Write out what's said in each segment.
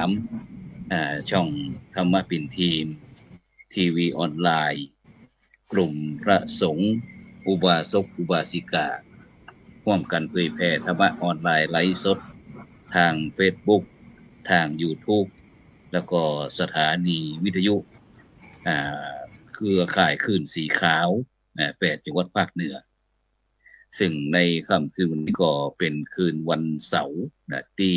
ามช่องธรรมปิ่นทีมทีวีออนไลน์กลุ่มพระสงฆ์อุบาสกอุบาสิการ่วมกันเผยแผ่ธรรมะออนไลน์ไลฟ์สดทาง Facebook ทาง YouTube แล้วก็สถานีวิทยุเครือข่ายคลื่นสีขาว8จังหวัดภาคเหนือซึ่งในค่ำคืนวันนี้ก็เป็นคืนวันเสาร์ที่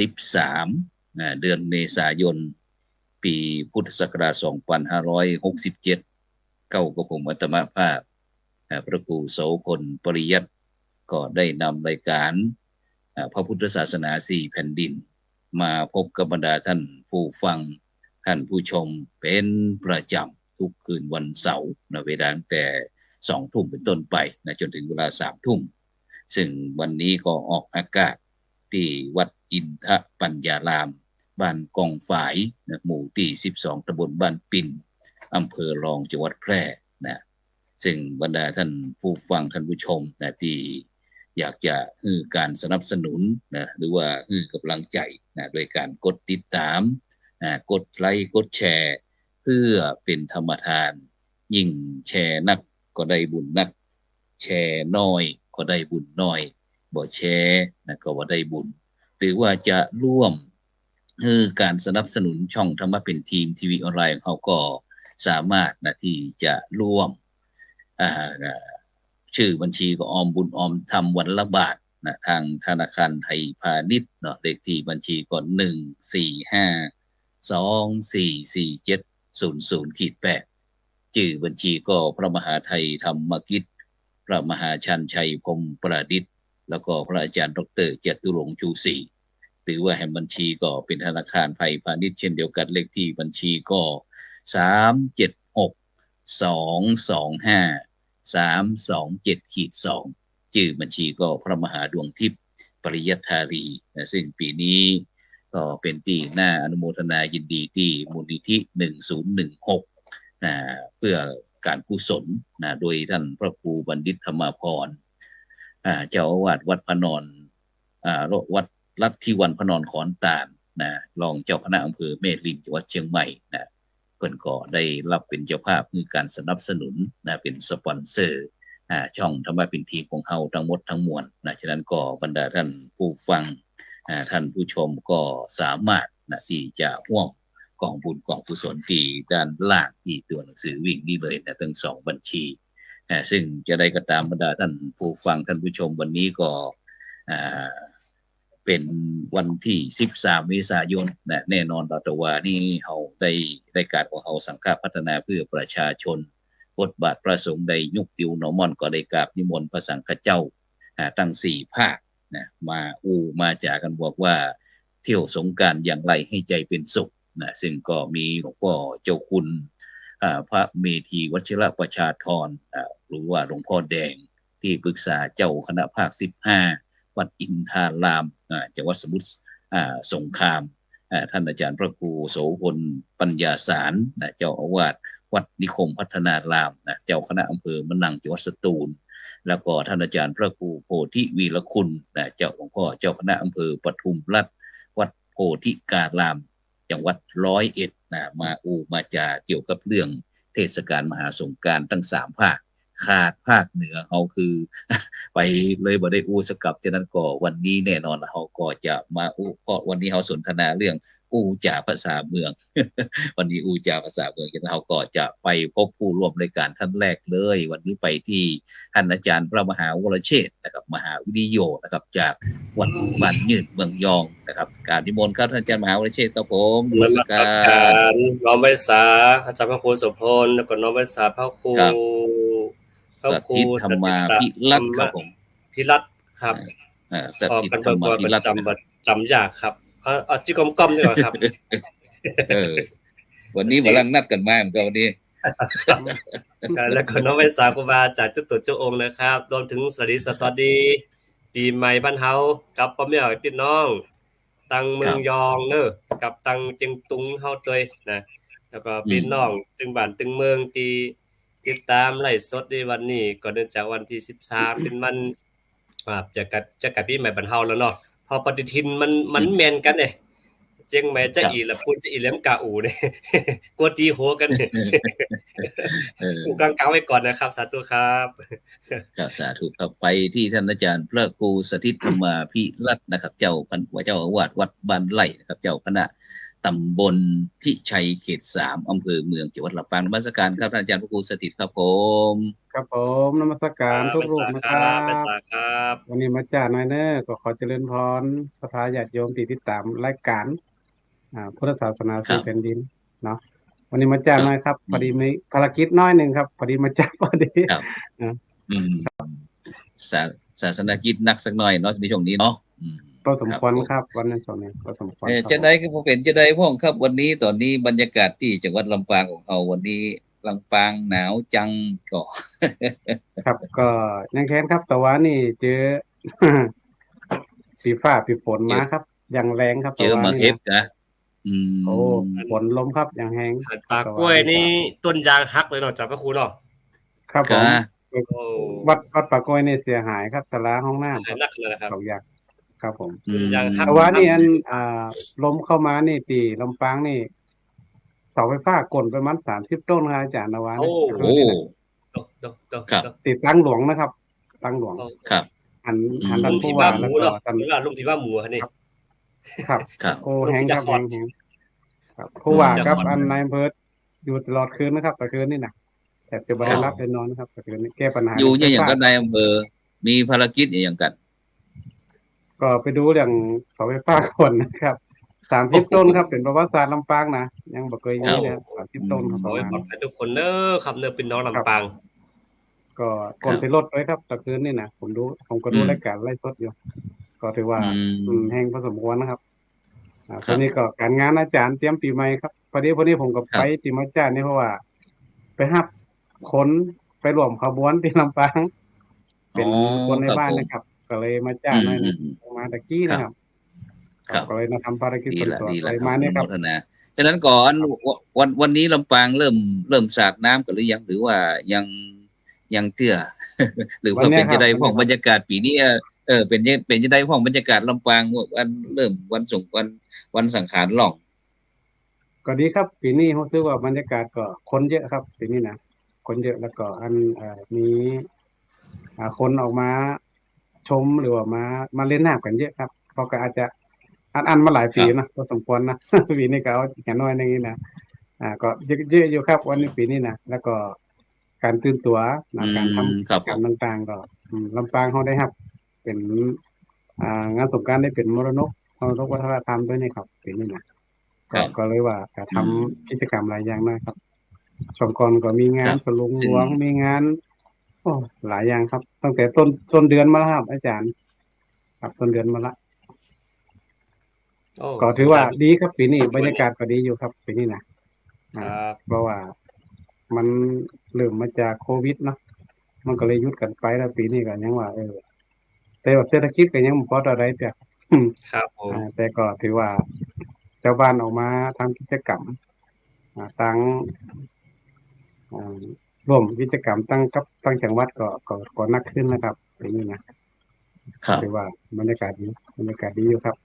13เดือนเมษายนปีพุทธศักราช2567เก้ากับผมอัตมาภาพพระครูโสพลปริยัติก็ได้นำรายการพระพุทธศาสนา4แผ่นดินมาพบกับบรรดาท่านผู้ฟังท่านผู้ชมเป็นประจำทุกคืนวันเสาร์เวลาตั้งแต่2 ทุ่มเป็นต้นไปจนถึงเวลา3 ทุ่มซึ่งวันนี้ก็ออกอากาศที่วัดอินทปัญญารามบ้านกองฝายหมู่ที่12ตำบลบ้านปิ่นอำเภอรองจังหวัดแพร่ซึ่งบรรดาท่านผู้ฟังท่านผู้ชมที่อยากจะการสนับสนุนหรือว่ากำลังใจโดยการกดติดตามกดไลค์กดแชร์เพื่อเป็นธรรมทานยิ่งแชร์นักก็ได้บุญนักแชร์น้อยก็ได้บุญน้อยบ่แชร์ก็ว่าได้บุญหรือว่าจะร่วมการสนับสนุนช่องธรรมะเป็นทีมทีวีออนไลน์ของเขาก็สามารถที่จะร่วมชื่อบัญชีก็ออมบุญออมทำวันละบาททางธนาคารไทยพาณิชย์เลขที่บัญชีก็145244700-8ชื่อบัญชีก็พระมหาไทยธรรมกิจพระมหาชันชัยพรหมประดิษฐ์แล้วก็พระอาจารย์ดร.จตุรงค์ชูศรีหรือว่าแห่งบัญชีก็เป็นธนาคารไทยพาณิชย์เช่นเดียวกันเลขที่บัญชีก็376225327327-2ชื่อบัญชีก็พระมหาดวงทิพย์ปริยัตถารีซึ่งปีนี้ก็เป็นที่น่าอนุโมทนายินดีที่มูลนิธิ1016เพื่อการกุศลโดยท่านพระครูบัณฑิตธรรมาภรณ์เจ้าอาวาสวัดพระนอนวัดลัทธิวันพระนอนขอนตาลรองเจ้าคณะอำเภอแม่ริมจังหวัดเชียงใหม่เพิ่นก็ได้รับเป็นเจ้าภาพคือการสนับสนุนเป็นสปอนเซอร์ช่องธรรมะเป็นทีมของเฮาทั้งหมดทั้งมวลฉะนั้นก็บรรดาท่านผู้ฟังท่านผู้ชมก็สามารถที่จะร่วมกองบุญกองกุศลที่ด้านล่างที่ตัวหนังสือวิ่งนี่เลยทั้ง2บัญชีซึ่งจะได้ก็ตามบรรดาท่านผู้ฟังท่านผู้ชมวันนี้ก็เป็นวันที่13เมษายนแน่นอนเราแต่ว่านี่เฮาได้การของเฮาสังฆพัฒนาเพื่อประชาชนบทบาทพระสงฆ์ได้ยุคดิวหนอม่อนก็ได้กราบนิมนต์พระสังฆเจ้าทั้ง4ภาคมาจากกันบอกว่าเที่ยวสงกรานต์อย่างไรให้ใจเป็นสุขซึ่งก็มีหลวงพ่อเจ้าคุณพระเมธีวชิรประชาธรหรือว่าหลวงพ่อแดงที่ปรึกษาเจ้าคณะภาค15วัดอินทารามจังหวัดสมุทรสงครามท่านอาจารย์พระครูโสพลปัญญาสารเจ้าอาวาสวัดนิคมพัฒนารามเจ้าคณะอำเภอมะนังจังหวัดสตูลแล้วก็ท่านอาจารย์พระครูโพธิวีรคุณเจ้าหลวงพ่อเจ้าคณะอำเภอปทุมราชวัดโพธิการามจังหวัด101มาจากเกี่ยวกับเรื่องเทศกาลมหาสงกรานต์ทั้ง3ภาคขาดภาคเหนือเขาคือไปเลยบ่ได้สกับฉะนั้นก็วันนี้แน่นอนเขาก็จะมาก็วันนี้เขาสนทนาเรื่องจ่าภาษาเมือง วันนี้จ่าภาษาเมืองฉะนั้นเขาก็จะไปพบผู้ร่วมรายการท่านแรกเลยวันนี้ไปที่ท่านอาจารย์พระมหาวรเชษฐ์นะครับมหาวิริโยนะครับจากวัดบ้านยืนเมืองยองนะครับการนิมนต์ครับท่านอาจารย์มหาวรเชษฐ์ครับผมนมัสการน้อมไว้สาอาจารย์พระครูโสพลแล้วก็น้อมไว้สาพระครูสถิตธรรมาภิรัตน์ครับผมภิรัตน์ครับสถิตธรรมาภิรัตน์จำยากครับเอาจิกอมๆดีกว่าครับวันนี้มาลังนัดกันมาเหมือนกันวันนี้แล้วก็น้อมไว้สาครูบาจากจุดตัวเจ้าองค์นะครับรวมถึงสวัสดีปีใหม่บ้านเฮากับพ่อแม่พี่น้องตังเมืองยองกับตังเจียงตุงเฮาด้วยนะแล้วก็พี่น้องตึงบ้านตึงเมืองที่ติดตามไลฟ์สดในวันนี้ก็เนื่องจากวันที่13เป็นวันจะกัดปีใหม่บ้านเฮาแล้วเนาะพอปฏิทินมันแม่นกัน เจียงใหม่จะอีละปุ่นจะอีแหลมกาอูเนี่ยกลัวตีหัวกันกูกลางๆไว้ก่อนนะครับสาธุครับครับสาธุครับไปที่ท่านอาจารย์พระครูสถิตธรรมาภิรัตน์นะครับเจ้าอาวาสวัดบ้านไร่นะครับเจ้าคณะตำบลพิชัยเขต3อำเภอเมืองจังหวัดลำปางนมัสการครับท่านอาจารย์พระครูสถิตครับผมครับผมนมัสการทุกรูปนะครับไปสาครับวันนี้มาจากน้อยเนอร์ก็ขอเจริญพรศรัทธาญาติโยมที่ติดตามรายการพุทธศาสนาสู่แผ่นดินเนาะวันนี้มาจากน้อยครับพอดีมีภารกิจน้อยนึงครับพอดีมาจากพอดีครับศาสนกิจนักสักหน่อยเนาะในช่วงนี้เนาะก็สมควรครับวันนั้นช่วงนี้ก็สมควรจะได้ก็ผมเป็นจะได้พ่องครับวันนี้ตอนนี้บรรยากาศที่จังหวัดลำปางของเราวันนี้ลำปางหนาวจังก็ครับก็ยังแค้นครับแต่ว่านี่เจอสีฟ้าปีฝนมาครับอย่างแรงครับเจอมาเฮฟกะโอ้ฝนลมครับอย่างแห้งปากกล้วยนี่ต้นยางหักเลยเนาะจากพระครูเนาะครับผมวัดปากกล้วยนี่เสียหายครับศาลาห้องน้ำนักเลยครับ2อย่างครับผมอย่างแต่ว่านี่อันลมเข้ามานี่ตีลำปางนี่เสาไฟฟ้ากลประมาณ30ต้นครับอาจารย์นวาโอ้ครับติดตั้งหลวงนะครับตั้งหลวงครับหันด้านผู้ว่าแล้วก็ท่านลุงที่ว่าหมูนี่ครับโอ้แห้งครับแห้งครับผู้ว่าครับอันนายอำเภออยู่ตลอดคืนนะครับแต่คืนนี่นะแต่จะบ่ได้รับได้นอนนะครับแต่คืนนี้แก้ปัญหาอยู่อย่างกับนายอำเภอมีภารกิจอย่างกันก็ไปดูเรื่องเสาไฟฟ้าก่อนนะครับ30ต้นครับเป็นประวัติศาสตร์ลำปางนะยังบ่เคยมีนะ30ต้นครับขอให้ปลอดภัยทุกคนเด้อครับเด้อเป็นน้องลำปางก็ก่อนสิรถไว้ครับตะคืนนี่นะผมก็ดูรายการไลฟ์สดอยู่ก็ถือว่าแห้งพอสมควรนะครับตอนนี้ก็การงานอาจารย์เตรียมปีใหม่ครับพอดีผมก็ไปที่มาจารย์นี่เพราะว่าไปรับคนไปร่วมขบวนที่ลำปางเป็นคนในบ้านนะครับก็เลยมาจ้างหน่อยนะมาตะกี้นะครับก็เลยมาทำภารกิจส่วนตัวไปมาเนี่ยครับฉะนั้นก่อนวันนี้ลำปางเริ่มสาดน้ำกันหรือยังหรือว่ายังเตื้อหรือว่าเป็นจะได้พวกบรรยากาศปีนี้เป็นจะได้พวกบรรยากาศลำปางวันเริ่มวันสงกรานต์วันสังขารหล่องก็ดีครับปีนี้รู้สึกว่าบรรยากาศก็คนเยอะครับปีนี้นะคนเยอะแล้วก็มีคนออกมาชมหรือว่ามาเล่นน้ำกันเยอะครับเพราะก็อาจจะอันมาหลายปีนะพอสมควรนะปีนี้ก็เอาแค่น้อยนึงนี่นะก็เยอะอยู่ครับวันนี้ปีนี้นะแล้วก็การตื่นตัวการทำกิจกรรมต่างๆก็ลำปางเฮาได้ครับเป็นงานสงกรานต์ได้เป็นมรดกวัฒนธรรมด้วยนี่ครับปีนี้นะก็เลยว่าจะทำกิจกรรมหลายอย่างนะครับช่วงก่อนก็มีงานสลุงหลวงมีงานหลายอย่างครับตั้งแต่ต้นเดือนมาแล้วครับอาจารย์ครับต้นเดือนมาละก็ถือว่าดีครับปีนี้บรรยากาศก็ดีอยู่ครับปีนี้นะเพราะว่ามันเริ่มมาจากโควิดเนาะมันก็เลยหยุดกันไปแล้วปีนี้ก็ยังว่าแต่ว่าเศรษฐกิจก็ยังบ่พอเท่าใดแต่ครับผมแต่ก็ถือว่าชาวบ้านออกมาทำกิจกรรมตั้งร่วมกิจกรรมตั้งจังหวัดก็นักขึ้นนะครับปีนี้นะครับถือว่าบรรยากาศดีอยู่ครับ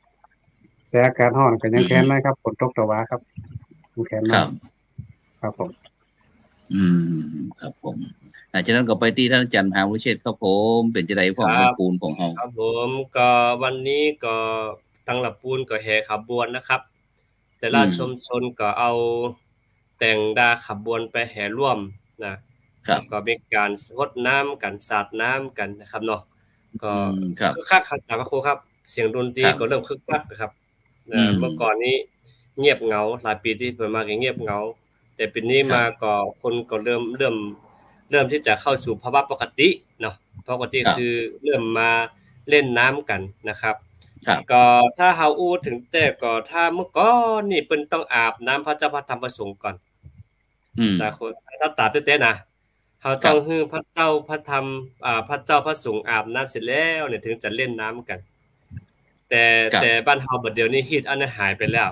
แต่อากาศร้อนก็ยังแค้นนะครับฝนตกตะวาครับแค้นครับผมครับผมฉะนั้นก็ไปที่ท่านอาจารย์มหาวิเชษฐ์ครับผมเป็นจะได้ของปูนของเฮาครับผมก็วันนี้ก็ตั้งหลับปูนก็แห่ขบวนนะครับแต่ละชุมชนก็เอาแต่งดาขบวนไปแห่ร่วมนะครับก็มีการรดน้ำกันสาดน้ำกันนะครับเนาะก็คึกคักครับอาจารย์พระครูครับเสียงดนตรีก็เริ่มคึกคักนะครับเมื่อก่อนนี้เงียบเหงาหลายปีที่ผ่านมาก็เงียบเหงาแต่ปีนี้มาก็คนก็เริ่มที่จะเข้าสู่ภาวะปกติเนาะปกติคือเริ่มมาเล่นน้ำกันนะครับก็ถ้าเฮาอู้ถึงแต่ก็ถ้าเมื่อก่อนนี่เพิ่นต้องอาบน้ำพระเจ้าพระธรรมพระสงฆ์ก่อนจากคนถ้าตาเต้ๆนะเฮาต้องฮื้อพระเจ้าพระธรรมพระเจ้าพระสงฆ์อาบน้ำเสร็จแล้วเนี่ยถึงจะเล่นน้ำกันแต่บ้านเฮาบัดเดี๋ยวนี้ฮีตอันนั้นหายไปแล้ว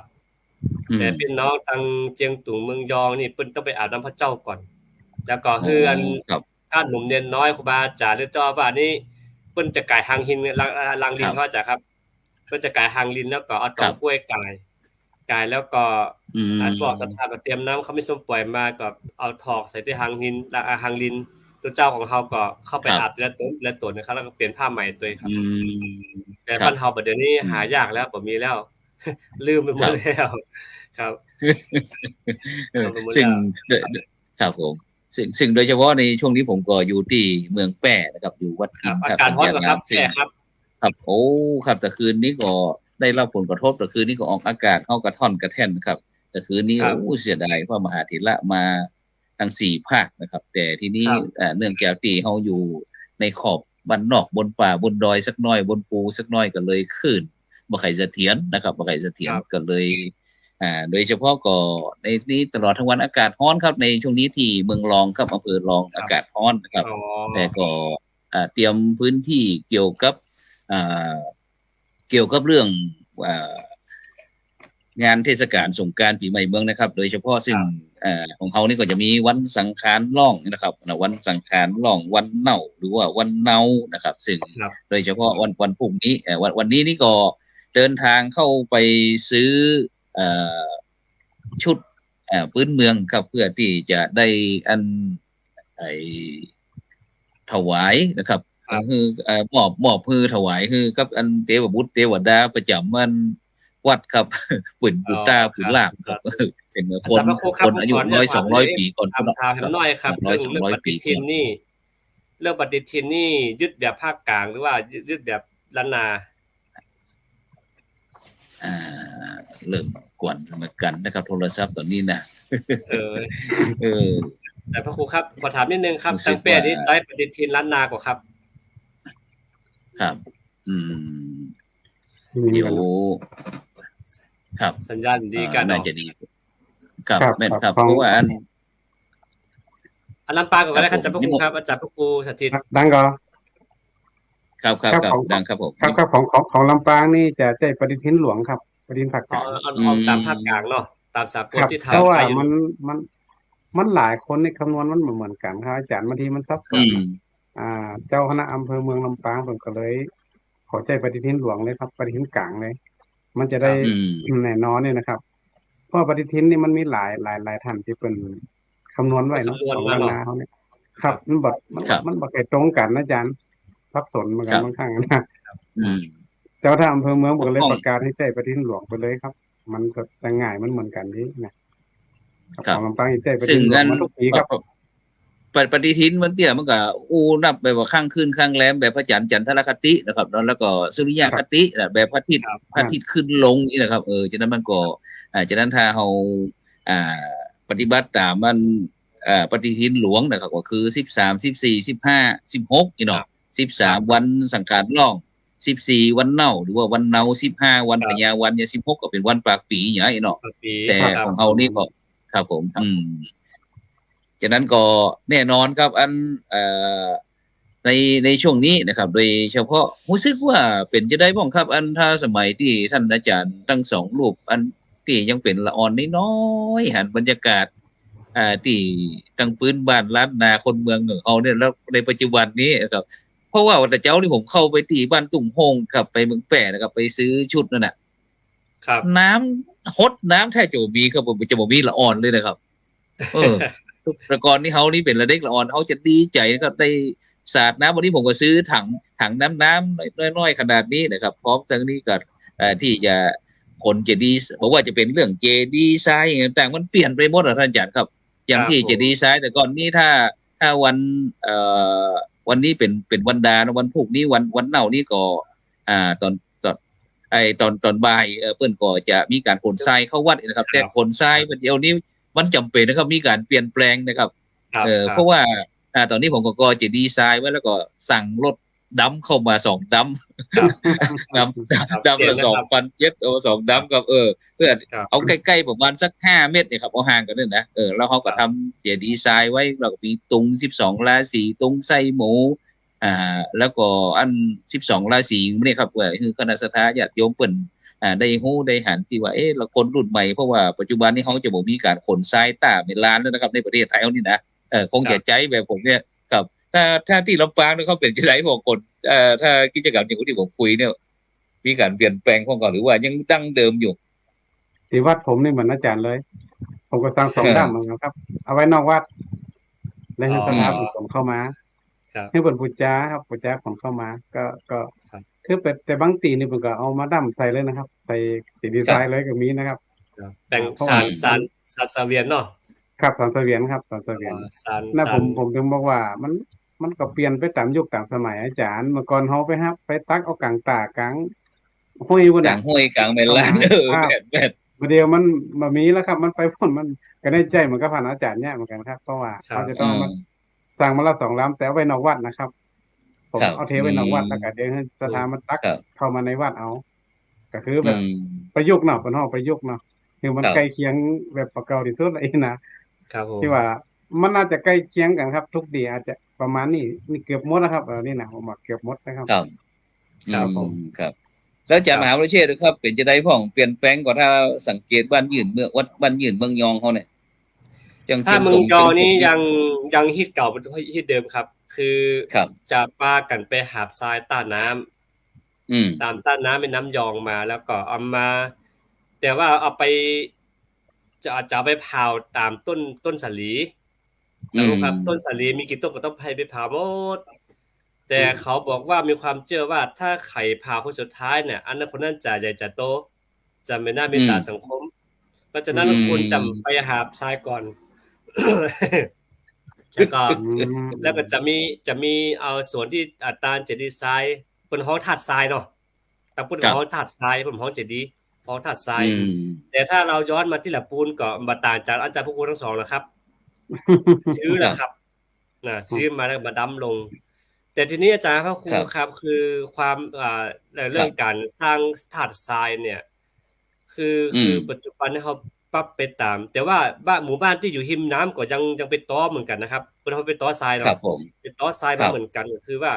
แต่พี่น้องทางเจียงตุงเมืองยองนี่เพิ่นต้องไปอาบน้ำพระเจ้าก่อนแล้วก็คืออันถ้าหนุ่มเนียนน้อยครูบาอาจารย์หรือเจ้าว่านี่เพิ่นจะกายหางหินลังลินเขาจะครับเพิ่นจะกายหางลินแล้วก็เอาตอกกล้วยกาย กายแล้วก็ อืม บอกสถานเตรียมน้ำเขาไม่ส้มปล่อยมาก็เอาถอกใส่ที่หางหินและหางลินตัวเจ้าของเฮาก็เข้าไปอาบและตัวนะครับแล้วก็เปลี่ยนผ้าใหม่ตัวครับแต่บ้านเฮาบัดเดี๋ยวนี้หายากแล้วบ่มีแล้ว ลืมไปหมดแล้วครับซึ่งครับผมซึ่งโดยเฉพาะในช่วงนี้ผมก็อยู่ที่เมืองแปร่นะครับอยู่วัดอินทร์ อากาศร้อนครับแปร่ครับครับโอ้ครับแต่คืนนี้ก็ได้รับผลกระทบแต่คืนนี้ก็ออกอากาศเข้ากระท่อนกระแท่นครับแต่คืนนี้เสียดายเพราะมหาเถระมาทั้ง4ภาคนะครับแต่ทีนี้เนื่องจากที่เฮาอยู่ในขอบบ้านนอกบนป่าบนดอยสักน้อยบนภูสักน้อยก็เลยขึ้นบ่ค่อยเสถียรนะครับบ่ค่อยเสถียรก็เลยโดยเฉพาะก็ในนี้ตลอดทั้งวันอากาศร้อนครับในช่วงนี้ที่เมืองรองครับอำเภอรองอากาศร้อนนะครับแต่ก็เตรียมพื้นที่เกี่ยวกับเรื่องงานเทศกาลสงกรานต์ปีใหม่เมืองนะครับโดยเฉพาะซึ่งของเขานี่ก็จะมีวันสังขารล่องนะครับวันสังขารล่องวันเน่าหรือว่าวันเนานะครับซึ่งโดยเฉพาะวันพรุ่งนี้วันนี้นี่ก็เดินทางเข้าไปซื้อชุดพื้นเมืองครับเพื่อที่จะได้ถวายนะครับคือมอบคือถวายคือกับอันเทวบุตรเทวดาประจำวันวัดครับปืนปุตตาปืนลาบครับเป็นคนอายุ100-200 ปีก่อนถามน้อยครับเรื่องปฏิทินนี่เรื่องปฏิทินนี่ยึดแบบภาคกลางหรือว่ายึดแบบล้านนาเริ่มกวนเหมือนกันนะครับโทรศัพท์ตอนนี้นะแต่พระครูครับขอถามนิดนึงครับตั้งแต่นี้ใช้ปฏิทินล้านนากว่าครับครับอยู่ครับสัญญาณดีกันน่าจะดีครับแม่นครับเพราะว่าอันลำปางก็ได้ครับอาจารย์พระครูครับอาจารย์พระครูสถิตดังก็ครับดังครับผมครับของลำปางนี่จะใช้ปฏิทินหลวงครับปฏิทินภาคกลางตามภาคกลางเนาะตามสากลที่ไทยเพราะว่ามันหลายคนในคำนวณมันเหมือนกันครับอาจารย์บางทีมันซับซ้อนเจ้าคณะอำเภอเมืองลำปางผมก็เลยขอใช้ปฏิทินหลวงเลยครับปฏิทินกลางเลยมันจะได้แน่นอนเนี่ยนะครับเพราะปฏิทินนี่มันมีหลายท่านที่เป็นคำนวณไว้เนาะของล้านนาเขาเนี่ยครับมันบ่เคยตรงกันนะอาจารย์ทับสนเหมือนกันบางครั้งนะเจ้าท่าอำเภอเมืองบอกเลยประกาศให้ใช้ปฏิทินหลวงไปเลยครับมันก็แต่ง่ายมันเหมือนกันนี่นะครับลำปางใช้ปฏิทินหลวงมาทุกปีครับปฏิทินมันเตี้ยมันก็นับแบบว่าข้างขึ้นข้างแรมแบบพระจันทร์จันทรคตินะครับแล้วก็สุริยคติแบบพระอาทิตย์ขึ้นลงนี่นะครับฉะนั้นมันก็ฉะนั้นถ้าเฮาปฏิบัติตามมันปฏิทินหลวงนะครับก็คือ13 14 15 16นี่เนาะ13วันสังขารล่อง14วันเน่าหรือว่าวันเนา15วันพญาวันเนี่ย16ก็เป็นวันปากปีหยังไอ้เนาะแต่ของเฮานี่ก็ครับผมฉะนั้นก็แน่นอนครับในช่วงนี้นะครับโดยเฉพาะรู้สึกว่าเป็นจะได้บ้างครับถ้าสมัยที่ท่านอาจารย์ทั้ง2รูปที่ยังเป็นละอ่อนน้อยๆหันบรรยากาศที่ทั้งพื้นบ้านล้านนาคนเมืองเอาเนี่ยแล้วในปัจจุบันนี้ครับเพราะว่าแต่เจ้านี่ผมเข้าไปที่บ้านตุ่มโฮงครับไปเมืองแปร่นะครับไปซื้อชุดนั่นน่ะครับน้ำฮดน้ำแท้จะบ่มีครับผมจะบ่มีละอ่อนเลยนะครับแต่ก่อนนี่เฮานี่เป็นละเด็กละอ่อนเฮาจะดีใจนะครับได้สาดน้ำวันนี้ผมก็ซื้อถังน้ำน้อยๆขนาดนี้นะครับพร้อมทั้งนี้ก็ที่จะคนจะดีบอกว่าจะเป็นเรื่องเจดีไซน์ต่างๆมันเปลี่ยนไปหมดท่านอาจารย์ครับอย่างที่เจดีไซน์แต่ก่อนนี้ถ้าวันนี้เป็นวันดาวันพรุ่งนี้วันเน่านี่ก็ตอนบ่ายเปิ้นก็จะมีการขนทรายเข้าวัดนะครับแต่ขนทรายเดี๋ยวนี้มันจำเป็นนะครับมีการเปลี่ยนแปลงนะครับเพราะว่าตอนนี้ผมก็จะดีไซน์ไว้แล้วก็สั่งรถดัมเข้ามา2ดัมดัมละ 2,700 เอา2ดัมกับเพื่อเอาใกล้ๆประมาณสัก5เมตรเนี่ยครับเอาห่างกันนั่นนะแล้วเขาก็ทำจะดีไซน์ไว้แล้วก็มีตุง12ราศีตุงไส้หมูแล้วก็อัน12ราศีนี่ครับคือคณะสัทธาญาติโยมเปิ้นได้ฮู้ได้หันที่ว่าละคนรุ่นใหม่เพราะว่าปัจจุบันนี้เขาจะบ่มีการขนทรายตามในร้านแล้วนะครับในประเทศไทยเฮานี่นะคงจะใจแบบผมเนี่ยครับถ้าที่ลำปางเนี่ยเขาเป็นจังได๋บ่คนถ้ากิจกรรมอย่างที่ผมคุยเนี่ยมีการเปลี่ยนแปลงของเขาหรือว่ายังดั้งเดิมอยู่ ที่วัดผมนี่เหมือนอาจารย์เลย ผมก็สร้าง2 ด้ามเหมือนกันครับ เอาไว้นอกวัดแล้วให้ศรัทธาผู้คนเข้ามา ครับ ให้เพิ่นบูชาครับบูชาคนเข้ามา ก็ ครับ คือแต่บางตีนี่เพิ่นก็เอามาดั้มใส่เลยนะครับ ใส่สีดีไซน์เลยก็มีนะครับ แบ่ง เพราะ สา ว่า รเสวียนเนาะ ครับสารเสวียนครับสารเสวียน สาร นะผมถึงบอกว่ามันก็เปลี่ยนไปตามยุคตามสมัยอาจารย์ เมื่อก่อนเฮาไปตักเอากลางตากลางห้วยพุ่น กลางห้วยกลางแม่นลานแบบ บ่เดียวมันบ่มีแล้วครับ มันไปพุ่นมันก็ในใจมันก็ผ่านอาจารย์เนี่ยเหมือนกันครับ เพราะว่าเขาจะต้องมาสร้างมาละ2 ลำแต่เอาไว้นอกวัดนะครับ ผมเอาเทไว้นอกวัดแล้วก็เดี๋ยวให้ศรัทธามันตักเข้ามาในวัดเอา ก็คือแบบประยุกต์เนาะเพิ่นเฮาประยุกต์เนาะคือมันใกล้เคียงแบบเก่าที่สุดเลยนะครับ ผม ที่ว่ามันน่าจะใกล้เคียงกันครับ ทุกดีอาจจะประมาณนี้นี่เกือบหมดนะครับนี่นะผมว่าเกือบหมดนะครับ ครับ ครับผม ครับ แล้วอาจารย์มหาวิเชษฐ์ครับเป็นจะได้พ่องเปลี่ยนแปลงกว่าถ้าสังเกตบ้านยืนเมืองวัดบ้านยืนเมืองยองเขาเนี่ยจัง ถ้าเมืองยอนี่ยังฮิตเก่าเป็นฮิตเดิมครับ คือจะปากันไปหาบทรายต้าน้ำตามต้าน้ำเป็นน้ำยองมาแล้วก็เอามา แต่ว่าเอาไปจะไปเผาตามต้นสาลีนะครับต้นสาลีมีกี่ต้นก็ต้องไปเผาหมดแต่เขาบอกว่ามีความเชื่อว่าถ้าไข่เผาคนสุดท้ายเนี่ยอันนั้นคนนั้นจะใหญ่จะโตจะไม่น่าเมตตาสังคมเพราะฉะนั้นควรจำไปหาบทรายก่อน แล้วก็จะมีเอาส่วนที่ตาลเจดีย์ทรายเป็นห้องถาดทรายเนาะแต่พูดถึงห้องถาดทรายเป็นห้องเจดีย์ห้องถาดทรายแต่ถ้าเราย้อนมาที่หลักปูนก็บ่ต่างจากอาจารย์พวกคุณทั้งสองนะครับซื้อนะครับซื้อมาแล้วมาดำลงแต่ทีนี้อาจารย์พระครูครับคือความเรื่องการสร้างถาดทรายเนี่ยคือปัจจุบันเนี่ยเขาปรับไปตามแต่ว่าหมู่บ้านที่อยู่ริมน้ำก็ยังเป็นต้อเหมือนกันนะครับเพิ่นเฮาเป็นต้อทรายเนาะเป็นต้อทรายมาเหมือนกันก็คือว่า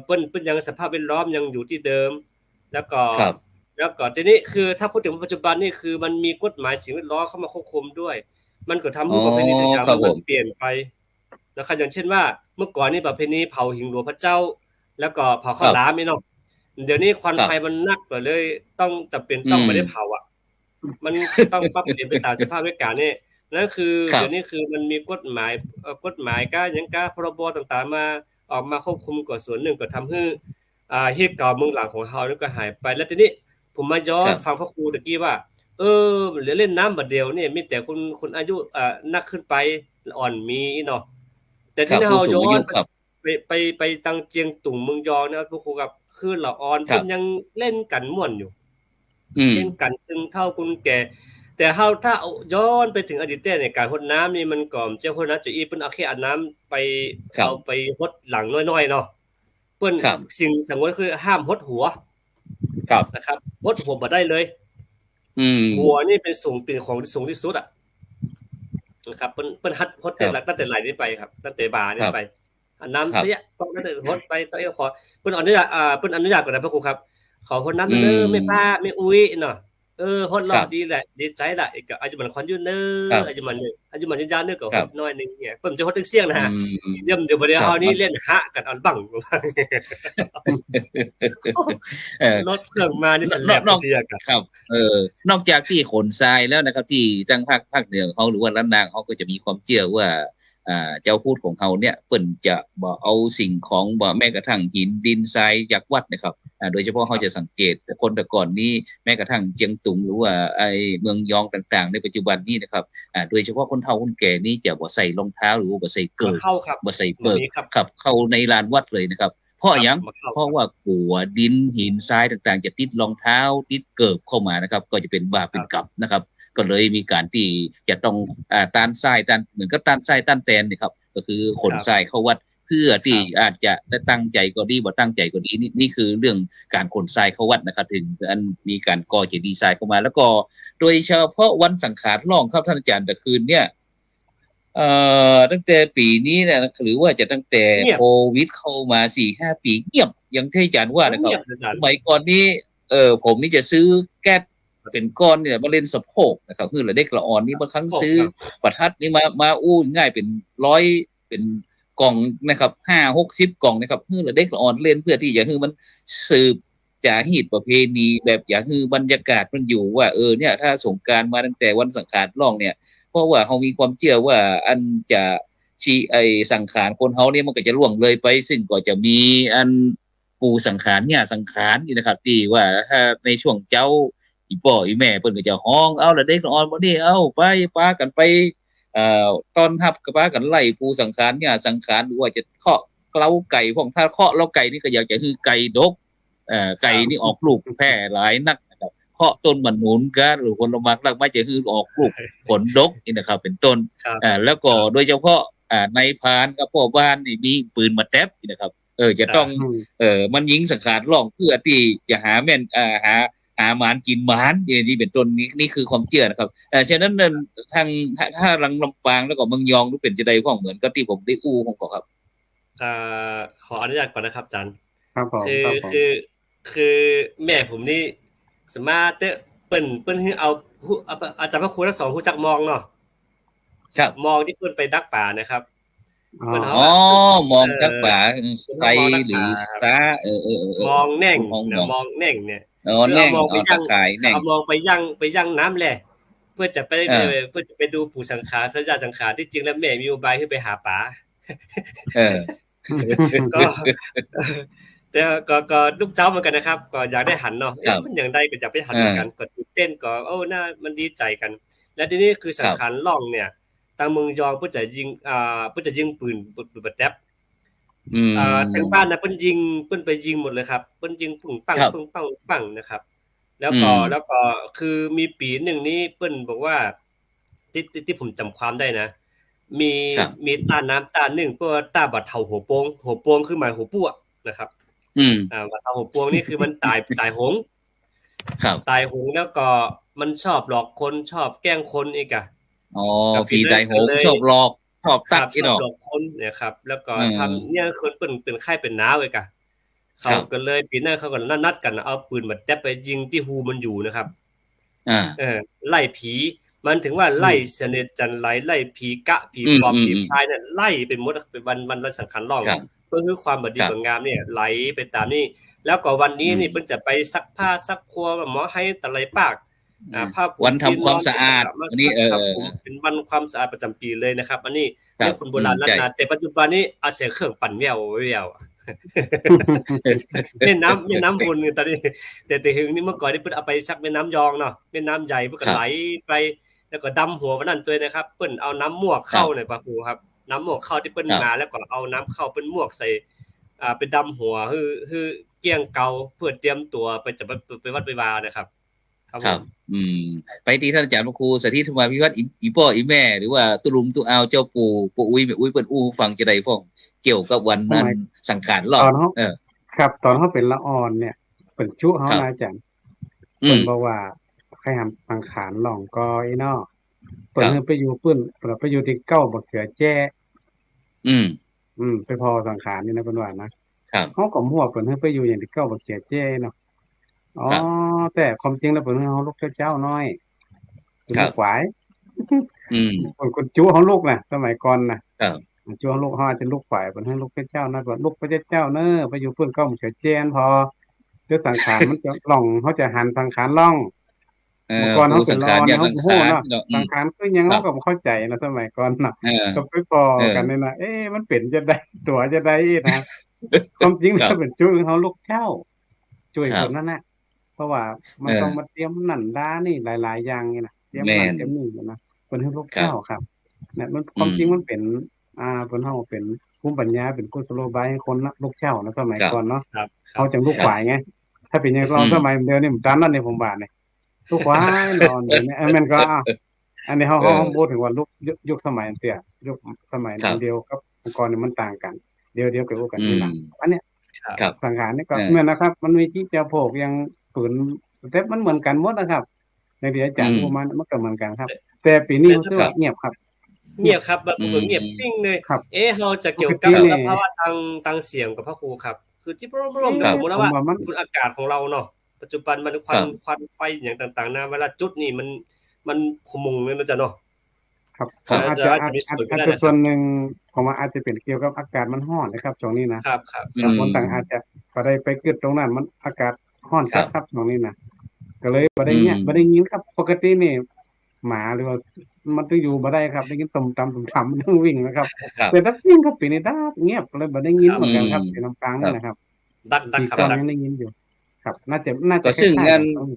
เพิ่นยังสภาพแวดล้อมยังอยู่ที่เดิมแล้วก็ทีนี้คือถ้าพูดถึงปัจจุบันนี่คือมันมีกฎหมายสิ่งแวดล้อมเข้ามาควบคุมด้วยมันก็ทำให้ประเพณีทุกอย่างมันเปลี่ยนไปนะครับอย่างเช่นว่าเมื่อก่อนนี่ประเพณีเผาหิ้งหลวงพระเจ้าแล้วก็เผาข้าวหลามนี่เนาะเดี๋ยวนี้ควันไฟมันนักก็เลยต้องจำเป็นต้องไม่ได้เผาอ่ะมันต้องปรับเปลี่ยนไปตามสภาพเหตุการณ์นี่นั่นคือเดี๋ยวนี้คือมันมีกฎหมายก็หยังก็พรบต่างๆมาออกมาควบคุมก็ส่วนหนึ่งก็ทำให้เหตุเก่าเมืองหลังของเฮานี่ก็หายไปแล้วทีนี้ผมมาย้อนฟังพระครูตะกี้ว่าเหลือเล่นน้ำบัดเดียวนี่มีแต่คนอายุนักขึ้นไปอ่อนมีเนาะแต่ที่เฮาย้อนไปตังเจียงตุงเมืองยองนะพระครูกับคือละอ่อนเพิ่นยังเล่นกันม่วนอยู่เล่นกันตึงเท่าคุณแก่แต่เฮาถ้าย้อนไปถึงอดีตในการรดน้ำนี่มันก็เจ้าคนนั้นจะอีเพิ่นเอาแค่อาบน้ำไปเอาไปรดหลังน้อยๆเนาะเพิ่นสิ่งสงวนคือห้ามรดหัวนะครับรดหัวบ่ได้เลยหัวนี่เป็นของสูงที่สุดอ่ะนะครับเพิ่นฮัดรดแต่ตั้งแต่ไหล่นี้ไปครับตั้งแต่บ่านี่ไปน้ำเนี่ยต้องตั้งแต่รดไปต้องขอเพิ่นอนุญาตเพิ่นอนุญาตก่อนนะพระครูครับขอคนน้ำเด้อไม่ป้าไม่อุ้ยเนาะฮดรอดดีแหละดีใจละก็อายุมันคนอยู่เด้ออายุมันยาวๆเด้อก็ฮดน้อยนึงเนี่ยเพิ่นจะฮดถึงเสียงนะฮะเดี๋ยวบ่ได้เฮานี่เล่นหะกันอันบังรถเครื่องมานี่สันแลบเทียกันครับนอกจากที่ขนทรายแล้วนะครับที่ทางภาคเหนือเขาหรือว่าล้านนาเขาก็จะมีความเชื่อว่าเจ้าพูดของเขาเนี่ยเปิ้นจะบ่เอาสิ่งของบ่แม้กระทั่งหินดินทรายจากวัดนะครับโดยเฉพาะเขาจะสังเกตคนแต่ก่อนนี้แม้กระทั่งเจียงตุงหรือว่าไอ้เมืองยองต่างๆในปัจจุบันนี้นะครับโดยเฉพาะคนเฒ่าคนแก่นี่จะบ่ใส่รองเท้าหรือบ่ใส่เกิบบ่ใส่เปิกครับเข้าในลานวัดเลยนะครับเพราะหยังเพราะว่ากลัวดินหินทรายต่างๆจะติดรองเท้าติดเกิบเข้ามานะครับก็จะเป็นบาปเป็นกรรมนะครับก็เลยมีการที่จะต้องต้านทรายต้านเหมือนกับต้านทรายต้านแตนนี่ครับก็คือขนทรายเข้าวัดเพื่อที่อาจจะได้ตั้งใจก็ดีบ่ตั้งใจก็ดีนี่คือเรื่องการขนทรายเข้าวัดนะครับถึงอันมีการก่อเจดีย์ทรายเข้ามาแล้วก็โดยเฉพาะวันสังขารล่องครับท่านอาจารย์แต่คืนเนี่ยตั้งแต่ปีนี้นะหรือว่าจะตั้งแต่โควิดเข้ามา 4-5 ปีเงียบอย่างที่อาจารย์ว่านะครับสมัยก่อนนี้ผมนี่จะซื้อแก๊สเป็นก้อนเนี่ยมาเล่นสะโพกนะครับคือละเด็กละอ่อนนี่บางครั้งซื้อประทัดนี่มาง่ายเป็น100เป็นกล่องนะครับ5-60 กล่องนะครับคือละเด็กละอ่อนเล่นเพื่อที่จะให้มันสืบ จะฮีดประเพณีแบบอยากคือบรรยากาศมันอยู่ว่าเนี่ยถ้าสงกรานต์มาตั้งแต่วันสังขารล่องเนี่ยเพราะว่าเขามีความเชื่อว่าอันจะไอสังขารคนเฮาเนี่ยมันก็จะล่วงเลยไปซึ่งก็จะมีอันปูสังขารเนี่ยสังขารนี่นะครับที่ว่าถ้าในช่วงเจ้าอีพ่ออีแม่เพิ่นก็จะฮ้องเอาละเด็กอ่อนบ่นี่เอาไปปากันไปตอนรับกับปากันไล่ปูสังขารเนี่ยสังขารหรือว่าจะเคาะเล้าไก่พวกถ้าเคาะเล้าไก่นี่ก็อยากจะคือไก่ดกไก่นี่ออกลูกแพร่หลายนักนะครับเคาะต้นมันหนุนกันหรือคนละมักลักไม่จะคือออกลูกผลดกนี่นะครับเป็นต้นแล้วก็โดยเฉพาะในพานกับพ่อบ้านนี่มีปืนมาแทบนะครับจะต้องมันยิงสังขารล่องเพื่อที่จะหาแม่นหาหมานกินหมานนี่เป็นต้นนี่คือความเชื่อนะครับฉะนั้นทางถ้าลังลำปางแล้วก็เมืองยองรู้เป็นจะได้ข้องเหมือนกับที่ผมได้อู้ของก็ครับขออนุญาตก่อนนะครับอาจารย์ครับผมคือแม่ผมนี่สมาร์ทเปิ้นให้เอาอาจารย์พระครูทั้งสองฮู้จักมองเนาะครับมองที่เปิ้นไปดักป่านะครับมองดักป่าไซหรือซามองแน่งมองแน่งเนี่ยแน่งมองไปยั่งมองไปยั่งน้ำแหละเพื่อจะไปดูปู่สังขารพระเจ้าสังขารที่จริงแล้วแม่มีอุบายให้ไปหาป่าก็แต่ก็ลูกเจ้าเหมือนกันนะครับก็อยากได้หันเนาะมันอย่างใดก็อยากไปหันเหมือนกันก็ตื่นเต้นก็น่ามันดีใจกันและทีนี้คือสังขารล่องเนี่ยทางเมืองยองเพิ่นจะยิงปืนแต๊บทางบ้านน่ะเพิ่นไปยิงหมดเลยครับเพิ่นยิงปึ้งปังปึ้งปังปังนะครับแล้วก็คือมีปีนึงนี้เพิ่นบอกว่าที่ผมจำความได้นะมีต้าน้ำต้านึงเพื่อต้าบัดเฒ่าหัวโปงคือหมายหัวปั่วนะครับบัดเฒ่าหัวโปงนี่คือมันตายหงครับตายหงแล้วก็มันชอบหลอกคนชอบแกล้งคนอีกอ่ะผีตายหงชอบหลอกชอบตักอีดอกหลอกคนเนี่ยครับแล้วก็ทำเนี่ยคนเป็นไข้เป็นหนาวอีกอ่ะเขาก็เลยปีหน้าเขาก็นัดกันเอาปืนมาแตะไปยิงที่ฮูมันอยู่นะครับไล่ผีมันถึงว่าไล่เสน่ห์จันไล่ผีกะผีปอบผีพายเนี่ยไล่เป็นมดเป็นวันสังขารล่องเพื่อความบัดดีบัดงามเนี่ยไหลไปตามนี่แล้วก็วันนี้นี่เพิ่นจะไปซักผ้าซักครัวหมอให้ตะไลปากวันทำความสะอาดอันนี้เป็นวันความสะอาดประจำปีเลยนะครับอันนี้เรื่องคนโบราณล้านนาแต่ปัจจุบันนี้อาศัยเครื่องปั่นแววแม่น้ำวนตอนนี้แต่ถึงนี่เมื่อก่อนนี่เพิ่นเอาไปซักแม่น้ำยองเนาะแม่น้ำใหญ่เพิ่นก็ไหลไปแล้วก็ดำหัววันนั้นตัวนะครับเปิ้นเอาน้ำมวกเข้าในปะปูครับน้ำมวกเข้าที่เปิ้นมาแล้วก็เอาน้ำเข้าเปิ้นมวกใส่ไปดำหัวคือเกี้ยงเกาเพื่อเตรียมตัวไปจะไปวัดไปวานะครับครับไปที่ท่านอาจารย์พระครูสถิตมาพิวัตรอีพ่ออีแม่หรือว่าตุลุงตุเอาเจ้าปู่อุ้ยแม่อุ้ยเปิ้นอู้ฟังจะได้ฟ้องเกี่ยวกับวันนั้นสังขารรอบครับตอนเฮาเป็นละอ่อนเนี่ยเปิ้นจุเฮาอาจารย์เปิ้นบอกว่าใครทำสังขารหล่องกอยเนาะเปิ้นไปอยู่เปิ้นไปอยู่ที่เก้าบักเขือแจ้ไปพอสังขารนี่นะเพิ่นว่านะครับเฮาก็มั่วเปิ้นไปอยู่อย่างที่เก้าบักเขือแจ้เนาะแต่ความจริงแล้วเปิ้นเฮาลูกเจ้าน้อยเป็นลูกหวายคนจุเฮาลูกน่ะสมัยก่อนน่ะจุเฮาลูกเฮาอาจจะลูกหวายเปิ้นให้ลูกเจ้านะว่าลูกพระเจ้าเน้อไปอยู่เปิ้นเก้าบักเขือแจ้พอเรื่องสังขารมันจะล่องเฮาจะหันสังขารล่องก่อนเฮาเป็นละอ่อนเฮาฮู้เนาะสังขารคือหยังเฮาก็บ่เข้าใจนะสมัยก่อนน่ะก็ไปพอกันนี่นะมันเป็นจะได้ตัวจะได้นะความจริงแล้วเป็นจุเฮาลูกเจ้าช่วยคนนั้นน่ะเพราะว่ามันต้องมาเตรียมนั่นดานี่หลายๆอย่างนี่นะเตรียมนั่นเตรียมนี่นะเพิ่นให้ลูกเจ้าครับเนี่ยมันความจริงมันเป็นเพิ่นเฮาเป็นภูมิปัญญาเป็นกุศโลบายให้คนลูกเจ้านะสมัยก่อนเนาะเฮาจังลูกหวายไงถ้าเป็นอย่างเราสมัยเดียวนี่ตามนั้นนี่ผมว่านี่ลูกหวายนอนนี่มันก็อันนี้เฮาพูดถึงว่ายุคสมัยเตี้ยยุคสมัยเดียวกับองค์กรนี่มันต่างกันเดียวกันกันนี่ล่ะอันเนี้ยสังขารนี่ก็เหมือนนะครับมันมีที่จะโผกยังปืนแต่มันเหมือนกันหมดนะครับในที่อาจารย์พูดมามันก็เหมือนกันครับแต่ปีนี้รู้สึกเงียบครับเงียบปิ้งเลยเฮาจะเกี่ยวกับสภาวะทางเสียงกับพระครูครับคือที่ร่วมกันสมมุติว่าคุณอากาศของเราเนาะปัจจุบันมันควันไฟอย่างต่างๆนะเวลาจุดนี่มันขมุงเลยนะจ๊ะเนาะครับอาจจะส่วนนึงผมว่าอาจจะเป็นเกี่ยวกับอากาศมันร้อนนะครับช่วงนี้นะครับคนต่างอาจจะก็ได้ไปเกิดตรงนั้นมันอากาศ ฮ้อนจัดครับตรงนี้นะก็เลยบ่ได้เงี้ยบ่ได้ยินครับปกตินี่หมาหรือว่ามันจะอยู่บ่ได้ครับได้ยินตุ่มตำมันต้องวิ่งนะครับแต่ถ้าวิ่งครับปีนี้ดาบเงียบเลยบ่ได้ยินเหมือนกันครับเป็นลำปางนี่นะครับดักปี ครับก่อน ดัก ยังได้ยินอยู่ครับน่าจะก็คซึ่งล้ายๆ งา กัน น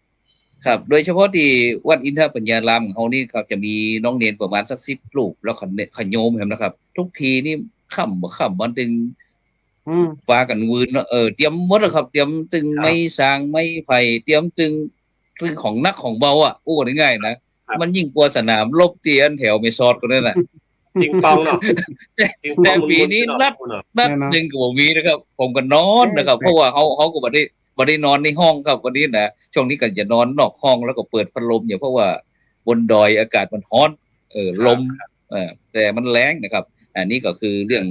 ครับโดยเฉพาะที่วัดอินทปัญญารามของเขานี่ก็จะมีน้องเนนประมาณสัก10รูปแล้วขโยมครับนะครับ ทุกทีนี่ค่ำบ่ค่ำมันตึงปากันวืนเตรียมหมดแล้วครับเตรียมตึงไม้สร้างไม้ไผ่เตรียมตึงของนักของเบาอ่ะอู้กันง่ายๆนะมันยิ่งกว่าสนามรบที่อันแถวเมซอดก็นั่นน่ะ ปิงปองเนาะ แต่ปีนี้นัดหนึ่งก็บ่มีนะครับผมก็นอนนะครับเพราะว่าเขาก็บ่ได้นอนในห้องครับวันนี้นะช่วงนี้ก็จะนอนนอกห้องแล้วก็เปิดพัดลมเพราะว่าบนดอยอากาศมันร้อนลมแต่มันแรงนะครับอันนี้ก็คือเรื่อง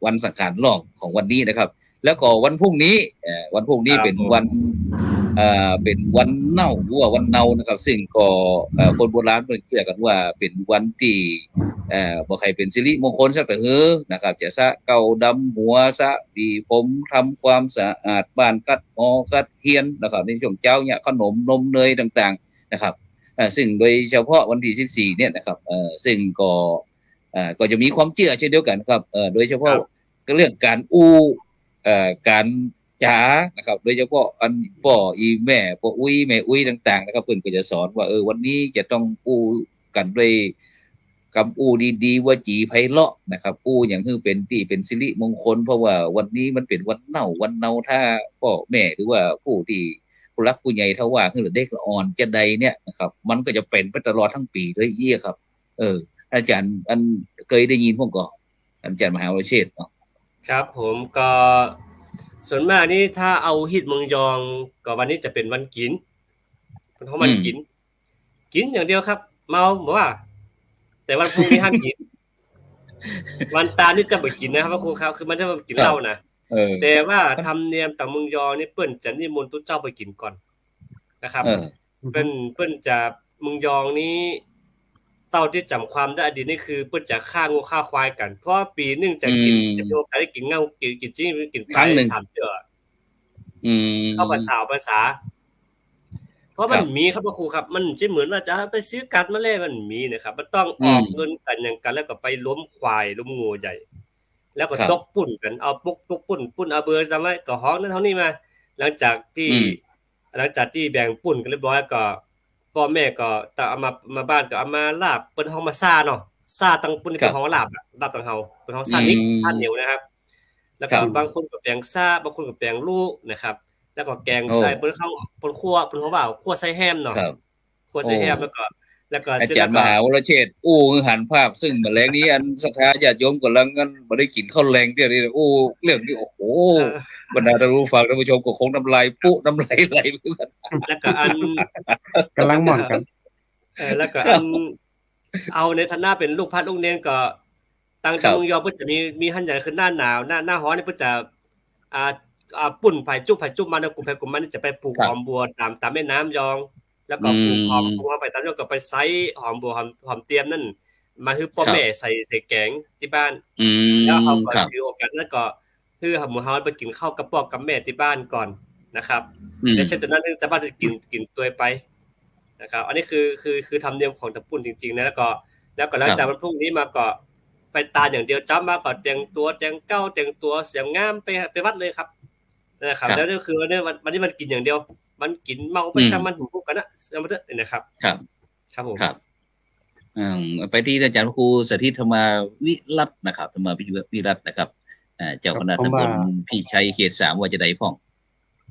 วันสังขารล่องของวันนี้นะครับแล้วก็วันพรุ่งนี้เป็นวันเป็นวันเน่าหรือว่าวันเนานะครับซึ่งก็คนโบราณเชื่อกันว่าเป็นวันที่บ่ใครเป็นสิริมงคลสักแต่นะครับจะสะเก่าดำหัวสะดีผมทำความสะอาดบ้านกัดหอกัดเทียนนะครับในช่วงเจ้าเนี่ยขนมนมเนยต่างๆนะครับซึ่งโดยเฉพาะวันที่14เนี่ยนะครับซึ่งก็จะมีความเชื่อเช่นเดียวกันครับโดยเฉพาะเรื่องการการจ๋านะครับโดยเฉพาะอันพ่ออีแม่พ่ออุ้ยแม่อุ้ยต่างๆนะครับเพิ่นก็จะสอนว่าวันนี้จะต้องอู้กันด้วยคำอู้ดีๆว่าจีไพเราะนะครับอู้อย่างคือเป็นสิริมงคลเพราะว่าวันนี้มันเป็นวันเนาถ้าพ่อแม่หรือว่าผู้ที่ผู้รักผู้ใหญ่ถ้าว่าคือเด็กอ่อนจะใดเนี่ยนะครับมันก็จะเป็นไปตลอดทั้งปีเลยครับอาจารย์อันเคยได้ยินผมก็อาจารย์มหาวเชษฐ์เนาะครับผมก็ส่วนมากนี่ถ้าเอาฮิตเมืองยองก็วันนี้จะเป็นวันกินเพราะมันกินอย่างเดียวครับเมาบอกว่าแต่วันพรุ่งนี้ห้ามกินวันตานี่จะไม่กินนะครับครูครับคือมันจะกินเหล้านะแต่ว่าธรรมเนียมต่างเมืองยองนี่เปิ้นจะนิมนต์ตุ๊เจ้าไปกินก่อนนะครับเปิ้นจะเมืองยองนี้เต่าที่จำความได้อดีตนี่คือเปิ้นจะฆ่างูฆ่าควายกันเพราะปีนึงจะกินจะมีโอกาสได้กินเงากินจริงกินไป3เดือนเข้าภาษาเพราะมันมีครับครูครับมันจะเหมือนว่าจะไปซื้อกัดมาแล้วมันมีนะครับมันต้องออกเงินกันอย่างกันแล้วก็ไปล้มควายล้มงูใหญ่แล้วก็ตกปุ่นกันเอาปุกปุ่นเอาเบอร์จำไว้ก็ฮ้องนั้นเท่านี้มาหลังจากที่แบ่งปุ่นกันเรียบร้อยก็พ่อแม่ก็ต้องเอามาบ้านก็เอามาลาบเปิ้นฮ้องมาซ่าเนาะซ่าตั้งปุ่นเป็นฮ้องลาบตังเฮาเป็นฮ้องซ่านิกซ่าเหนียวนะครับแล้วก็บางคนก็แปลงซ่าบางคนก็แปลงลูกนะครับแล้วก็แกงใส่เปิ้นเข้าเปิ้นคั่วเปิ้นเฮาว่าคั่วใส่แฮมเนาะคั่วใส่แฮมแล้วก็อาจารย์มหาวรเชษฐ์หันภาพซึ่งแมลงนี้อันศรัทธาญาติโยมกำลังกันบ่ได้กินข้าวแรงเดี๋ยวนี้เรื่องนี้โอ้โหบรรดาท่านผู้ฟังท่านผู้ชมก็คงน้ำลายปุ๊น้ำลายไหลเหมือนกันแล้วก็อันกำลังหม่อนกันแล้วก็อันเอาในฐานะเป็นลูกพัดลูกเนนก็ตั้งแต่เมืองยอเพิ่นจะมีหั่นใหญ่คือหน้าหนาวหน้าร้อนนี่เพิ่นจะปุ่นไผ่จุ๊บมันแล้วกลุ่มไผ่กลุ่มมันจะไปปลูกหอมบัวตามแม่น้ำยองแล้วก็ปลูกหอมบัวไปตามแล้วก็ไปไซหอมบัวหอมเตรียมนั่นมาคือพ่อแม่ใส่แกงที่บ้านแล้วเฮาก็ถือโอกาสนั้นก็คือหมู่เฮาไปกินข้าวกับพ่อกับแม่ที่บ้านก่อนนะครับแล้วเช่นนั้นจะบ้านจะกินตัวไปนะครับอันนี้คือธรรมเนียมของตะปุ่นจริงๆนะแล้วก็หลังจากวันพรุ่งนี้มาก็ไปตาอย่างเดียวจ้ามาก็แต่งตัวแต่งเก้าแต่งตัวเสียงงามไปวัดเลยครับนะครับแล้วนี่คือวันนี้มันกินอย่างเดียวมันกินเมาไปจังมันหูกันนะนะครับครับผมครับไปที่อาจารย์ครูสถิตธรรมาวิรัตน์นะครับธรรมาวิรัตน์นะครับเจ้าคณะตำบลพี่ชัยเขต3ว่าจะได้พ้อง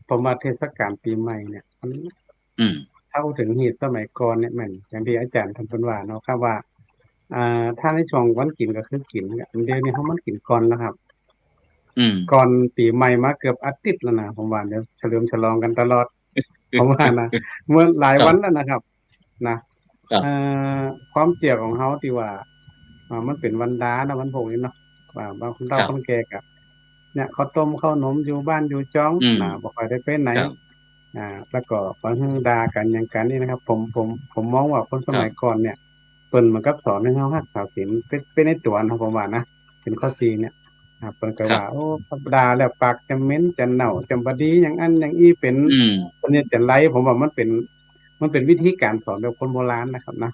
ผมว่าเทศกาลปีใหม่เนี่ยถ้าพูดถึงเหตุสมัยก่อนเนี่ยมันอย่างที่อาจารย์ท่านเพิ่นว่าเนาะครับว่าถ้าในช่วงวันกินก็คือกินเดี๋ยวนี้เฮามันกินก่อนแล้วครับก่อนปีใหม่มาเกือบอาทิตย์แล้วนะผมว่าเดี๋ยวเฉลิมฉลองกันตลอดผมว่านะเมื่อหลายวันแล้วนะครับนะความเกี่ยวของเฮาที่ว่ามันเป็นวันดานะวันพวกนี้เนาะว่าบางคนเฒ่าคนแก่ก็เนี่ยข้าวต้มข้าวนมอยู่บ้านอยู่จ้องบ่ค่อยได้ไปไหนแล้วก็ฟังดากันอย่างกันนี่นะครับผมมองว่าคนสมัยก่อนเนี่ยเปิ้นมันก็สอนให้เฮารักษาศีลเป็นในตัวนะผมว่านะเป็นข้อ4เนี่ย เพิ่นก็ว่าโอ้ธรรมดาแล้วปากจะเหม็นจะเน่าจะบ่ดีอย่างอันอย่างอีเป็นเพิ่นเนี่ยจะไล่ผมว่ามันเป็นวิธีการสอนแบบคนโบราณนะครับนะ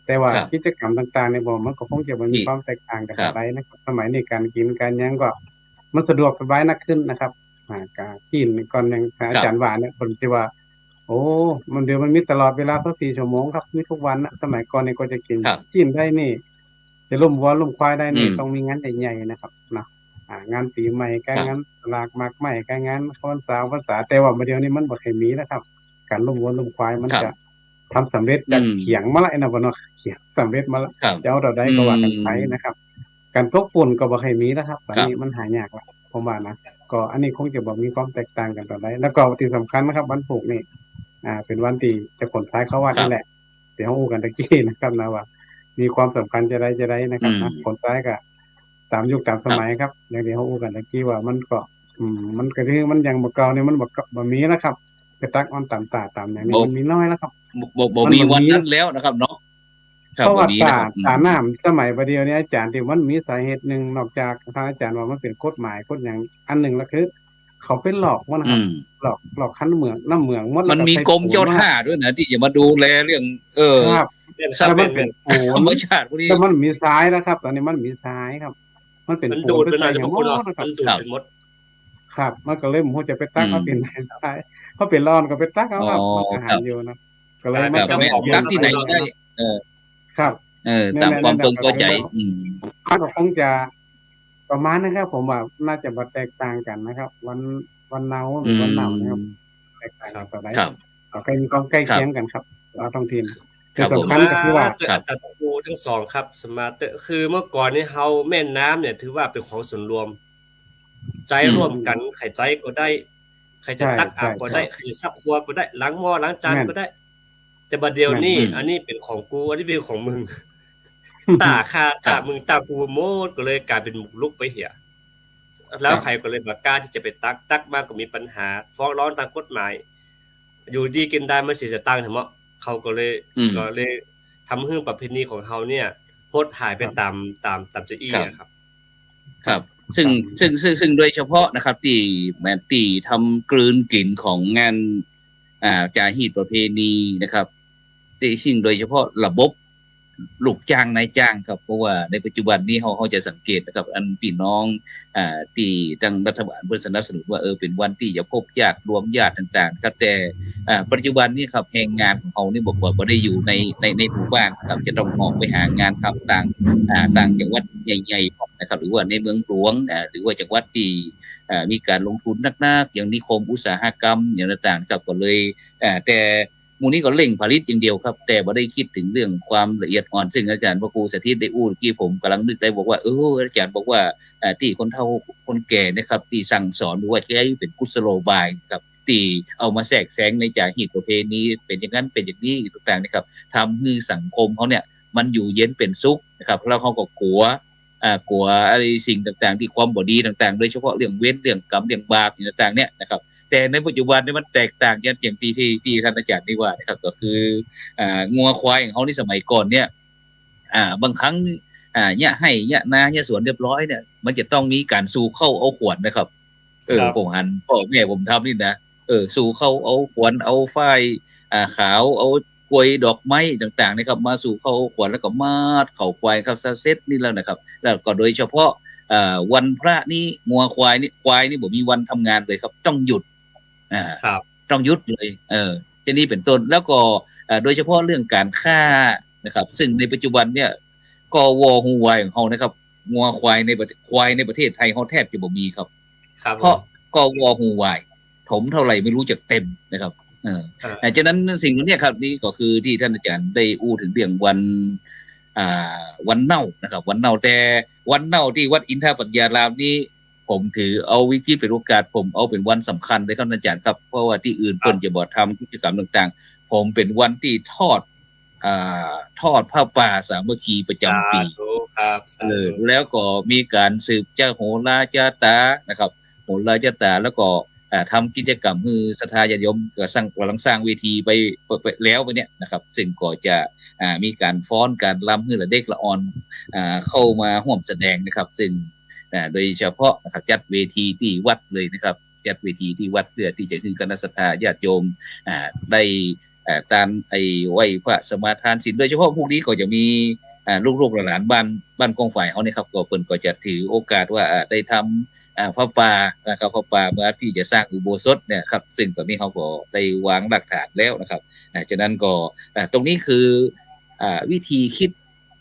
แต่ว่ากิจกรรมต่างๆเนี่ยบ่มันก็คงจะมีความแตกต่างกันหลายนะครับสมัยนี้การกินการหยังก็มันสะดวกสบายนักขึ้นนะครับการกินก่อนอย่างอาจารย์ว่าเนี่ยเพิ่นสิว่าโอ้มันเดี๋ยวมันมีตลอดเวลา24ชั่วโมงครับมีทุกวันนะสมัยก่อนนี่ก็จะกินได้นี่จะล้มวัวล้มควายได้นี่ต้องมีงานใหญ่ๆนะครับนะงานปีใหม่การงานสลากหมากไหม้การงานวันเสาร์ภาษาแต่ว่าเดี๋ยวนี้มันบ่ค่อยมีนะครับการล้มวัวล้มควายมันจะทำสำเร็จจากเขียงมาแล้วนะบ่เนาะเขียงสำเร็จมาแล้วจะเอาต่อได้ก็ว่ากันไปนะครับการตกป่นก็บ่ค่อยมีนะครับตอนนี้มันหายากแล้วผมว่านะก็อันนี้คงจะบ่มีความแตกต่างกันต่อได้แล้วก็ที่สำคัญนะครับวันผูกนี่เป็นวันที่จะขนซ้ายเข้าวัดนี่แหละที่เฮาอู้กันตะกี้นะครับนะว่ามีความสำคัญจะได้นะครับนะขนซ้ายก็ตามยุคตามสมัยครับอย่างที่เฮาอู้กันตะกี้ว่ามันก็มันก็คือมันยังบ่เก่านี่มันบ่มีนะครับไปตักออนตามตาตามอย่างนี้มันมีน้อยแล้วครับบ่มีวันนั้นแล้วนะครับเนาะเพราะว่าตาน้ำสมัยประเดี๋ยวนี้อาจารย์ที่มันมีสาเหตุหนึ่งนอกจากทางอาจารย์ว่ามันเป็นกฎหมายกฎอย่างอันหนึ่งแล้วคือเขาเป็นหลอกว่านะครับหลอกคันเมืองน้ำเมืองมันมีกรมเจ้าท่าด้วยนะที่จะมาดูแลเรื่องครับแล้วมันเป็นธรรมชาติพวกนี้แล้วมันมีทรายนะครับตอนนี้มันมีทรายครับมันเป็นดูดเป็นอะไรจะพูดนะครับมันดูดเป็นมดครับมันก็เลยมันจะไปตั้งเอาเป็นทรายเพราะเป็นร้อนก็ไปตั้งเอาครับมันก็หายอยู่นะก็เลยมันจะตั้งที่ไหนได้ครับตามความพึงพอใจก็คงจะประมาณนะครับผมว่าน่าจะบ่แตกต่างกันนะครับวันเนาหรือวันเนานะครับแตกต่างกันต่อได้ก็ใกล้มีความใกล้เคียงกันครับเราต้องทีมสำคัญก็คือว่าอาจารย์ครูทั้งสองครับสมาร์ทคือเมื่อก่อนนี้เฮาแม่น้ำเนี่ยถือว่าเป็นของส่วนรวมใจร่วมกันใครใจก็ได้ใครจะตักอาบก็ได้ใครจะซักครัวก็ได้ล้างหม้อล้างจานก็ได้แต่บัดเดี๋ยวนี้อันนี้เป็นของกูอันนี้เป็นของมึงตามึงตากูโมดก็เลยกลายเป็นหมุกลุกไปเหี่ยแล้วใครก็เลยบ่กล้าที่จะไปตักมากก็มีปัญหาฟ้องร้องตามกฎหมายอยู่ดีกินได้มาสิสตางค์ทั้งหมดเขาก็เลยทำให้ประเพณีของเฮาเนี่ยหดหายไปตามจะอี้ครับครับซึ่งโดยเฉพาะนะครับที่แม่นตีทำกลืนกลิ่นของงานจาฮีตประเพณีนะครับที่สิ่งโดยเฉพาะระบบลูกจ้างนายจ้างครับเพราะว่าในปัจจุบันนี้เขาจะสังเกตนะครับอันพี่น้องที่ทางรัฐบาลเพิ่นสนับสนุนว่าเป็นวันที่จะพบญาติรวมญาติต่างๆครับแต่ปัจจุบันนี้ครับแรงงานของเขานี่บอกว่าบ่ได้อยู่ในหมู่บ้านครับจะต้องออกไปหางานครับต่างจังหวัดใหญ่ๆนะครับหรือว่าในเมืองหลวงหรือว่าจังหวัดที่มีการลงทุนนักๆอย่างนิคมอุตสาหกรรมอย่างต่างๆครับก็เลยแต่มูนี้ก็เร่งผลิตอย่างเดียวครับแต่บ่ได้คิดถึงเรื่องความละเอียดอ่อนซึ่งอาจารย์พระครูสถิตได้อู้เมื่อกี้ผมกำลังนึกได้บอกว่าอาจารย์บอกว่าที่คนเฒ่าคนแก่นะครับที่สั่งสอนหรือว่าใช้เป็นกุศโลบายครับที่เอามาแทรกแซงในจารีตประเพณีเป็นอย่างนั้นเป็นอย่างนี้ต่างๆนะครับทำให้สังคมเขาเนี่ยมันอยู่เย็นเป็นสุขนะครับแล้วเขาก็กลัวอะไรสิ่งต่างๆที่ความบ่ดีต่างๆโดยเฉพาะเรื่องเวรเรื่องกรรมเรื่องบาปต่างๆเนี่ยนะครับแต่ในปัจจุบันนี่มันแตกต่างกันอย่างที่ท่านอาจารย์ได้ว่านะครับก็คืองัวควายของเขาในสมัยก่อนเนี่ยบางครั้งเนี่ยให้เนี่ยนาเนี่ยสวนเรียบร้อยเนี่ยมันจะต้องมีการสู่เข้าเอาขวดนะครับผมหันพ่อแม่ผมทำนี่นะสู่เข้าเอาขวดเอาฝ้ายขาวเอากล้วยดอกไม้ต่างๆนะครับมาสู่เข้าขวดแล้วก็มาดเข้าควายครับซะเสร็จนี่แล้วนะครับแล้วก็โดยเฉพาะวันพระนี่งัวควายนี่บ่มีวันทำงานเลยครับต้องหยุดครับต้องยุดเลยจะนี่เป็นต้นแล้วก็โดยเฉพาะเรื่องการฆ่านะครับซึ่งในปัจจุบันเนี่ยกวฮูวายของเฮานะครับงัวควายในประเทศไทยเฮาแทบจะบ่มีครับเพราะกวฮูวายถมเท่าไหร่ไม่รู้จักเต็มนะครับฉะนั้นสิ่งนี้ครับนี่ก็คือที่ท่านอาจารย์ได้อู้ถึงเรื่องวันเน่านะครับวันเน่าแต่วันเน่าที่วัดอินทปัญญารามนี้ผมถือเอาวิกิเป็นโอกาสผมเอาเป็นวันสำคัญเลยครับอาจารย์ครับเพราะว่าที่อื่นเพิ่นจะบ่ทำกิจกรรมต่างๆผมเป็นวันที่ทอดผ้าป่าสามัคคีประจำปีครับแล้วก็มีการสืบเจ้าโหราจาตานะครับโหราจาตาแล้วก็ทำกิจกรรมคือศรัทธาญาติโยมก็กำลังสร้างเวทีไปแล้วไปเนี่ยนะครับซึ่งก็จะมีการฟ้อนการรำให้ละเด็กละอ่อนเข้ามาร่วมแสดงนะครับซึ่ง โดยเฉพาะนะครับจัดเวทีที่วัดเลยนะครับจัดเวทีที่วัดเพื่อที่จะถึงคณะศรัทธาญาติโยมได้ตามไหว้พระสมาทานศีลโดยเฉพาะพวกนี้ก็จะมีลูกๆหลานๆบ้านกองฝ่ายเขาเนี่ยครับก็เพิ่นก็จะถือโอกาสว่าได้ทำพระป่านะครับพระป่าเมื่อที่จะสร้างอุโบสถเนี่ยครับซึ่งตอนนี้เขาก็ได้วางหลักฐานแล้วนะครับฉะนั้นก็ตรงนี้คือวิธีคิด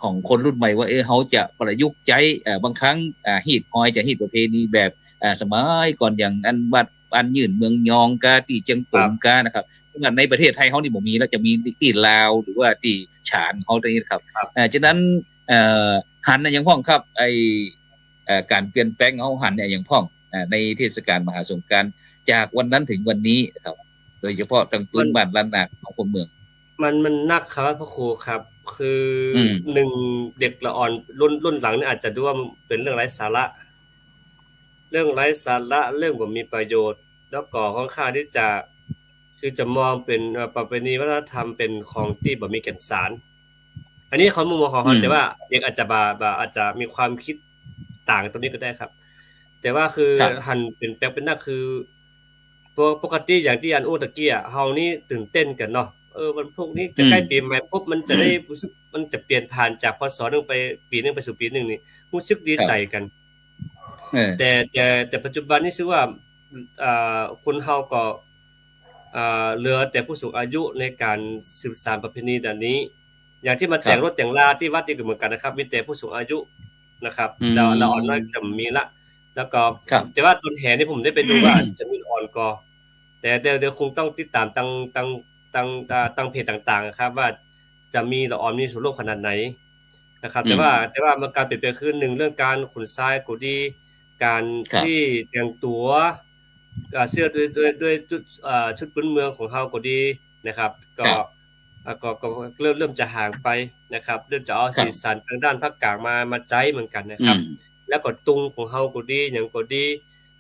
ของคนรุ่นใหม่ว่าเขาจะประยุกต์ใช้บางครั้งฮีดฮอยจะฮีดประเพณีแบบสมัยก่อนอย่างอันยืนเมืองยองกาที่เจียงตุงกานะครับในประเทศไทยเขานี่บ่มีแล้วจะมีที่ลาวหรือว่าที่ฉานเขาตรงนี้ครับฉะนั้นหันอย่างพ่องครับการเปลี่ยนแปลงเขาหันอย่างพ่องในเทศกาลมหาสงกรานต์จากวันนั้นถึงวันนี้ครับโดยเฉพาะทางพื้นบ้านล้านนาของคนเมืองมันนักครับพระครูครับคือหนึ่งเด็กละอ่อนรุ่นหลังนี่อาจจะดูว่าเป็นเรื่องไร้สาระเรื่องบ่มีประโยชน์แล้วก็ค่อนข้างที่จะมองเป็นประเพณีวัฒนธรรมเป็นของที่บ่มีแก่นสารอันนี้เขามุมมองของเขาแต่ว่าเด็กอาจจะอาจจะมีความคิดต่างตรงนี้ก็ได้ครับแต่ว่าคือหันเป็นแปลงเป็นหน้าคือปกติอย่างที่อันอู้ตะกี้เฮานี่ตื่นเต้นกันเนาะวันพวกนี้จะใกล้ปีใหม่ปุ๊บมันจะได้รู้สึกมันจะเปลี่ยนผ่านจากพศนึงไปปีนึงไปสู่ปีนึงนี่รู้สึกดีใจกันแต่ปัจจุบันนี้ชื่อว่าคนเฮาก็เหลือแต่ผู้สูงอายุในการสืบสานประเพณีแบบนี้อย่างที่มาแต่งรถแต่งลาที่วัดนี่ก็เหมือนกันนะครับมีแต่ผู้สูงอายุนะครับเราอ่อนน้อยจะมีละแล้วก็แต่ว่าต้นแห่นี่ผมได้ไปดูว่าจะมีอ่อนก็แต่เดี๋ยวคงต้องติดตามตั้งเพจต่างๆครับว่าจะมีละอ่อนมีส่วนร่วมขนาดไหนนะครับแต่ว่ามันการเปลี่ยนแปลงคือ1เรื่องการขนทรายก็ดีการที่แต่งตัวเสื้อด้วยชุดพื้นเมืองของเฮาก็ดีนะครับก็เริ่มจะห่างไปนะครับเริ่มจะเอาสีสันทางด้านภาคกลางมาใช้เหมือนกันนะครับแล้วก็ตุงของเฮาก็ดีหยังก็ดี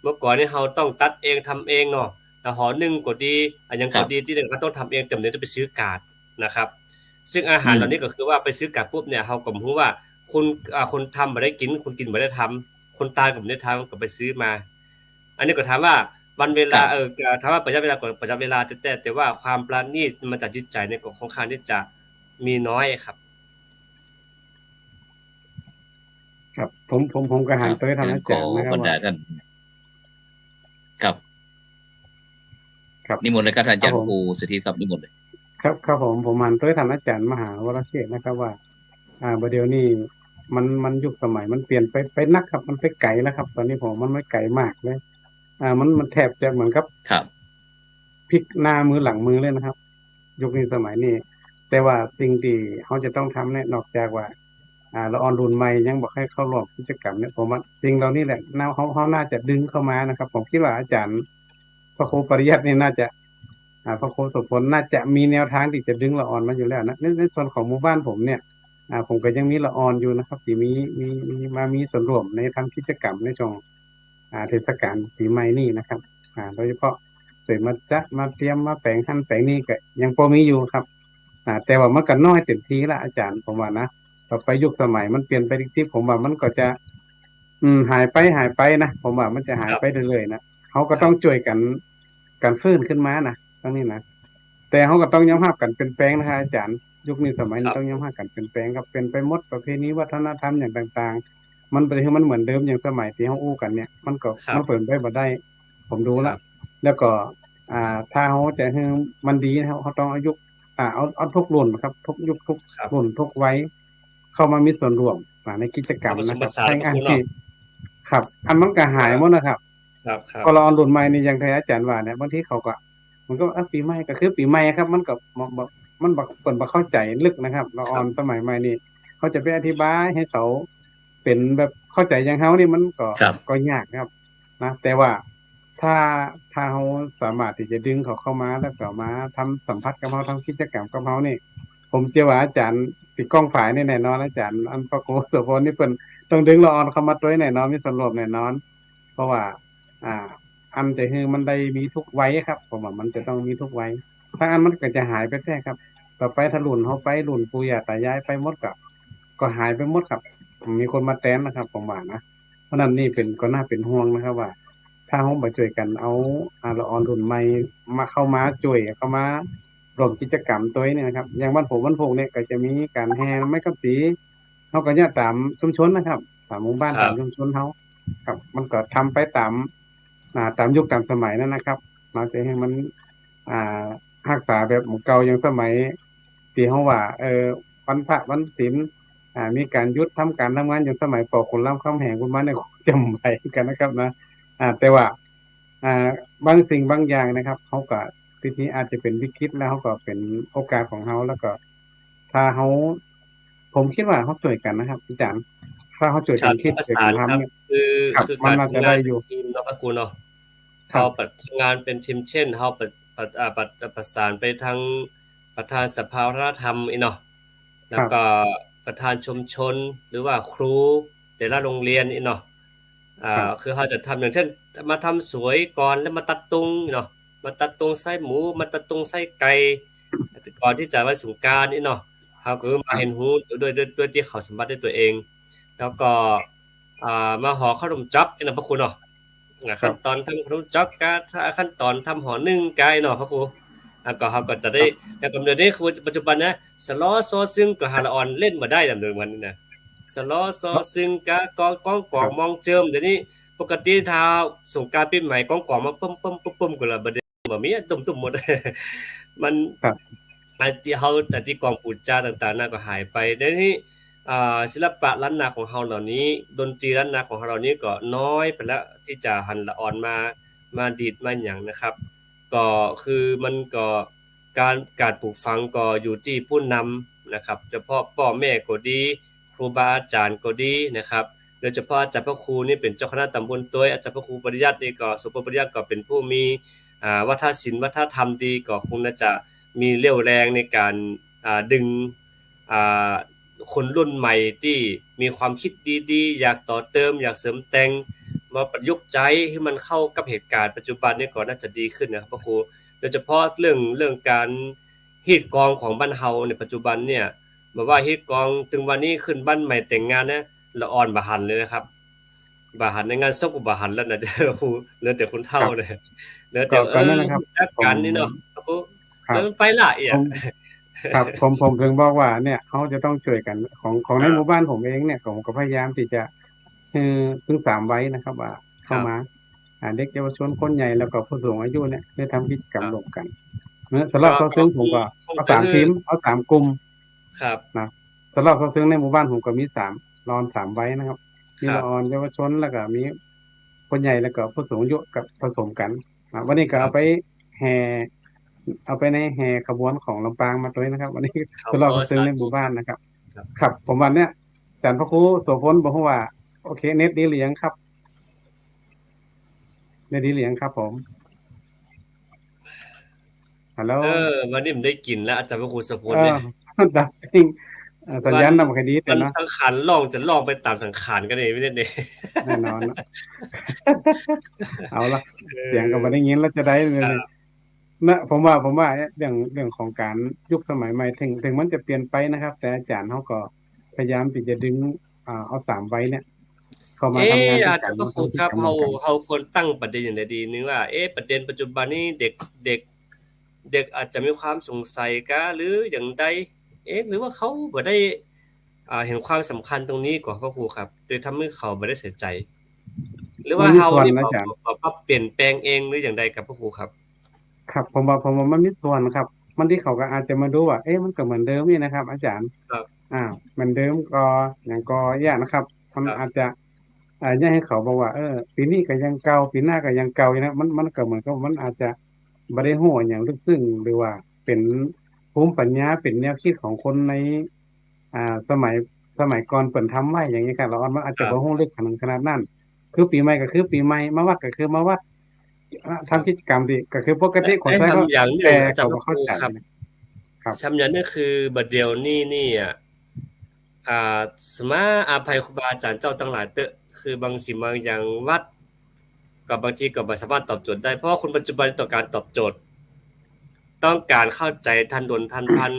เมื่อก่อนนี่เฮาต้องตัดเองทำเองเนาะแต่หอนึ่งก็ดีอันยังก็ดีที่เราต้องทำเองแต่เดี๋ยวจะไปซื้อกาดนะครับซึ่งอาหารเหล่านี้ก็คือว่าไปซื้อกาดปุ๊บเนี่ยเฮาก็รู้ว่าคนทำบ่ได้กินคนกินบ่ได้ทำคนตายก็บ่ได้ทำก็ไปซื้อมาอันนี้ก็ถามว่าวันเวลาถามว่าประหยัดเวลาก่อนประหยัดเวลาแต่ว่าความประณีตมาจากจิตใจเนี่ยก็ค่อนข้างที่จะมีน้อยครับครับผมก็หันไปทางอาจารย์นะครับว่าครับนิมนต์เลยครับอาจารย์ครูสถิตครับนิมนต์เลยครับผมหันไปทางอาจารย์มหาวรเชษฐ์นะครับว่าประเดี๋ยวนี้มันยุคสมัยมันเปลี่ยนไปนักครับมันไปไกลแล้วครับตอนนี้ผมมันไม่ไกลมากเลยมันแทบจะเหมือนกับพลิกหน้ามือหลังมือเลยนะครับยุคนี้สมัยนี้แต่ว่าสิ่งที่เขาจะต้องทำเนี่ยนอกจากว่าละออนรุ่นใหม่ยังบอกให้เข้าร่วมกิจกรรมเนี่ยผมว่าสิ่งเหล่านี้แหละเขาน่าจะดึงเข้ามานะครับผมคิดว่าอาจารย์พระครูปริยัตินี่น่าจะพระครูสุพลน่าจะมีแนวทางที่จะดึงละออนมาอยู่แล้วนะในส่วนของหมู่บ้านผมเนี่ยผมก็ยังมีละออนอยู่นะครับที่มีส่วนร่วมในทำกิจกรรมในช่วงเทศกาลปีใหม่นี่นะครับโดยเฉพาะเสร็จมาเตรียมมาแปลงหั่นแปลงนี่ก็ยังพอมีอยู่ครับแต่ว่ามันก็น้อยเต็มทีละอาจารย์ผมว่านะต่อไปยุคสมัยมันเปลี่ยนไปที่ผมว่ามันก็จะหายไปนะผมว่ามันจะหายไปเรื่อยๆนะเขาก็ต้องช่วยกันฟื้นขึ้นมานะตรงนี้นะแต่เขาก็ต้องยอมรับกันเป็นแปลงนะครับอาจารย์ยุคนี้สมัยนี้ต้องยอมรับกันเป็นแปลงครับเป็นไปหมดประเพณีวัฒนธรรมอย่างต่างๆมันเป็นมันเหมือนเดิมอย่างสมัยที่เขาอู้กันเนี่ยมันเปิดได้บ่ได้ผมดูแล้วก็ถ้าเขาจะให้มันดีเขาต้องอายุเอาทุกรุ่นครับทุกยุคทุกรุ่นทุกวัยเข้ามามีส่วนร่วมในกิจกรรมนะครับแข่งอันที่ครับอันมันก็หายหมดนะครับก็รอรุ่นใหม่นี่อย่างที่อาจารย์ว่าเนี่ยบางทีเขาก็มันก็ปีใหม่ก็คือปีใหม่ครับมันก็มันเปิดมาเข้าใจลึกนะครับละออนสมัยใหม่นี่เขาจะไปอธิบายให้เขาเป็นแบบเข้าใจอย่างเขานี่มันก็ยากครับนะแต่ว่าถ้าเขาสามารถที่จะดึงเขาเข้ามาแล้วก็มาทำสัมผัสกับเขาทำกิจกรรมกับเขานี่ผมเชื่อว่าอาจารย์ติดกล้องฝ่ายนี่แน่นอนอาจารย์อันพระครูสุพลนี่เป็นต้องดึงละออนเข้ามาด้วยแน่นอนมีส่วนร่วมแน่นอนเพราะว่าอันจะคือมันได้มีทุกวัยครับผมว่ามันจะต้องมีทุกวัยถ้าอันมันก็จะหายไปแท้ครับต่อไปถ้ารุ่นเขาไปรุ่นปู่ย่าตายายไปหมดก็หายไปหมดครับมีคนมาแทนนะครับผมว่านะ เพราะนั้นนี่เป็นก็น่าเป็นห่วงนะครับว่า ถ้าเฮาบ่ช่วยกันเอาละออนรุ่นใหม่มาเข้ามาช่วยเข้ามาร่วมกิจกรรมตัวนี้นะครับอย่างบ้านผมบ้านโพกเนี่ยก็จะมีการแห่ไม้กำสีเฮาก็เนี่ยตามชุมชนนะครับตามหมู่บ้านตามชุมชนเฮาครับมันก็ทำไปตามตามยุคตามสมัยนั่นนะครับเราจะให้มันอ่ารักษาแบบเก่าอย่างสมัยที่เฮาว่าวันพระวันศีลมีการหยุดทำการทำงานอย่างสมัยป.ขุนรามคำแหงประมาณเนี่ยจำไว้กันนะครับนะแต่ว่าบางสิ่งบางอย่างนะครับเขาก็ทีนี้อาจจะเป็นวิกฤตแล้วเขาก็เป็นโอกาสของเขาแล้วก็ถ้าเขาผมคิดว่าเขาช่วยกันนะครับอาจารย์ถ้าเขาช่วยกันคิดช่วยกันทำเนี่ย คือ มั กาน ร น่าจะ ทำงา ได้ น อยู่ ทีมเนาะครูเนาะ ครั เฮา บ ทำงานเป็นทีมเช่นเฮาประสานไปทางประธานสภาวัฒนธรรมอีเนาะแล้วก็ประธานชุมชนหรือว่าครูแต่ละโรงเรียนอีเนาะคือเฮาจะทำอย่างเช่นมาทำสวยก่อนแล้วมาตัดตุงเนาะมาตัดตุงไส้หมูมาตัดตุงไส้ไก่ก่อนที่จะวันสงกรานต์อีเนาะเฮาก็มาเห็นฮู้ด้วยที่เขาสามารถด้วยตัวเอง แล้วก็มาห่อขนมจ๊อกอีเนาะพระครูเนาะขั้นตอนทำขนมจ๊อกกะขั้นตอนทำห่อนึ่งกะอีเนาะพระครูแล้วก็เฮาก็จะได้แล้วก็เดี๋ยวนี้คือปัจจุบันนะสลอซอซึ่งก็หาละออนเล่นมาได้ดำเนินวันนี้นะสลอซอซึ่งกะกองมองเจิมเดี๋ยวนี้ปกติถ้าสงกรานต์ปีใหม่กองมาปึ้มๆๆๆก็ละบ่ได้บ่มีตุ่มๆหมด มันที่เฮาแต่ที่กองปูจาต่างๆนั่นก็หายไปเดี๋ยวนี้ศิลปะล้านนาของเฮาเหล่านี้ดนตรีล้านนาของเฮาเหล่านี้ก็น้อยไปแล้วที่จะหันละออนมาดีดมาหยังนะครับก็คือมันก็การปลูกฝังก็อยู่ที่ผู้นำนะครับเฉพาะพ่อแม่ก็ดีครูบาอาจารย์ก็ดีนะครับโดยเฉพาะอาจารย์พระครูนี่เป็นเจ้าคณะตำบลตัวยอาจารย์พระครูปริยัตินี่ก็สุปปริยัติก็เป็นผู้มีวัฒนศิลป์วัฒนธรรมดีก็คงน่าจะมีเรี่ยวแรงในการดึงคนรุ่นใหม่ที่มีความคิดดีๆอยากต่อเติมอยากเสริมแต่งมาประยุกต์ใช้ให้มันเข้ากับเหตุการณ์ปัจจุบันนี้ก็น่าจะดีขึ้นนะครับพระครูโดยเฉพาะเรื่องการฮีดกองของบ้านเฮาในปัจจุบันเนี่ยบอกว่าฮีดกองถึงวันนี้ขึ้นบ้านใหม่แต่งงานนะละอ่อนบ่หันเลยนะครับบ่หันในงานศพก็บ่หันแล้วนะพระครูเหลือแต่คนเฒ่าเลยเหลือแต่นั่นนะครับ จักกันนี่เนาะพระครูแล้วมันไปละอีกครับผมถึงบอกว่าเนี่ยเขาจะต้องช่วยกันของในหมู่บ้านผมเองเนี่ยผมก็พยายามที่จะถึง3ไว้นะครับว่าเข้ามาเด็กเยาวชนคนใหญ่แล้วก็ผู้สูงอายุเนี่ยได้ทำกิจกรรมร่วมกันสำหรับเขาซึ่งผมก็เอา3ทีมเอา3กลุ่มครับนะสำหรับเขาซึ่งในหมู่บ้านผมก็มี3รอน3ไว้นะครับมีละออนเยาวชนแล้วก็มีคนใหญ่แล้วก็ผู้สูงอายุกับผสมกันวันนี้ก็เอาไปในแห่ขบวนของลำปางมาด้วยนะครับวันนี้ตลอดซึ้งในหมู่บ้านนะครับครับผมวันเนี้ยอาจารย์พระครูโสพลบอกว่าโอเคเน็ตดีเลี้ยงครับเน็ตดีเลี้ยงครับผมฮัลโหลวันนี้ผมได้กินแล้วอาจารย์พระครูโสพลเนี่ยดับจริงสัญญาณนำคดีแต่นะสังขารจะลองไปตามสังขารกันเองไม่ได้เนี่ยแน่นอนเอาละเสียงกับวันนี้ยินแล้วจะได้เลยนะผมว่าเรื่องของการยุคสมัยใหม่ถึงมันจะเปลี่ยนไปนะครับแต่อาจารย์เขาก็พยายามที่จะดึงเอา3ไว้เนี่ยเข้ามาทำงานอาจารย์พระครูครับเฮาควรตั้งประเด็นอย่างใดดีนึงว่าประเด็นปัจจุบันนี้เด็กอาจจะมีความสงสัยกะหรืออย่างใดหรือว่าเขาบ่ได้เห็นความสำคัญตรงนี้ก่อนพระครูครับโดยทำให้เขาบ่ได้ใส่ใจหรือว่าเฮานี่ปรับเปลี่ยนแปลงเองหรืออย่างใดกับพระครูครับครับผมว่ามันมีส่วนครับมันที่เขาก็อาจจะมาดูว่ามันก็เหมือนเดิมนี่นะครับอาจารย์ครับเหมือนเดิมก็อย่างก็ยากนะครับมันอาจจะอยากให้เขาบอกว่าปีนี้ก็ยังเก่าปีหน้าก็ยังเก่าอยู่นะมันก็เหมือนกับมันอาจจะบ่ได้ฮู้หยังลึกซึ้งหรือว่าเป็นภูมิปัญญาเป็นแนวคิดของคนในสมัยก่อนเพิ่นทำไว้อย่างงี้ครับแล้วมันอาจจะบ่ฮู้ลึกขนาดนั้นคือปีใหม่ก็คือปีใหม่มาวัดก็คือมาวัดทำกิจกรรมที่ก็คือปกติคนไทยเขาแต่เขาบ่เข้าใจครับทำอย่างนี้คือบัดเดียวนี่สมาอาภัยครูบาอาจารย์เจ้าทั้งหลายคือบางสิ่งบางอย่างวัดกับบางทีก็บ่สามารถตอบโจทย์ได้เพราะว่าคนปัจจุบันต้องการตอบโจทย์ต้องการเข้าใจทันดลทันพัน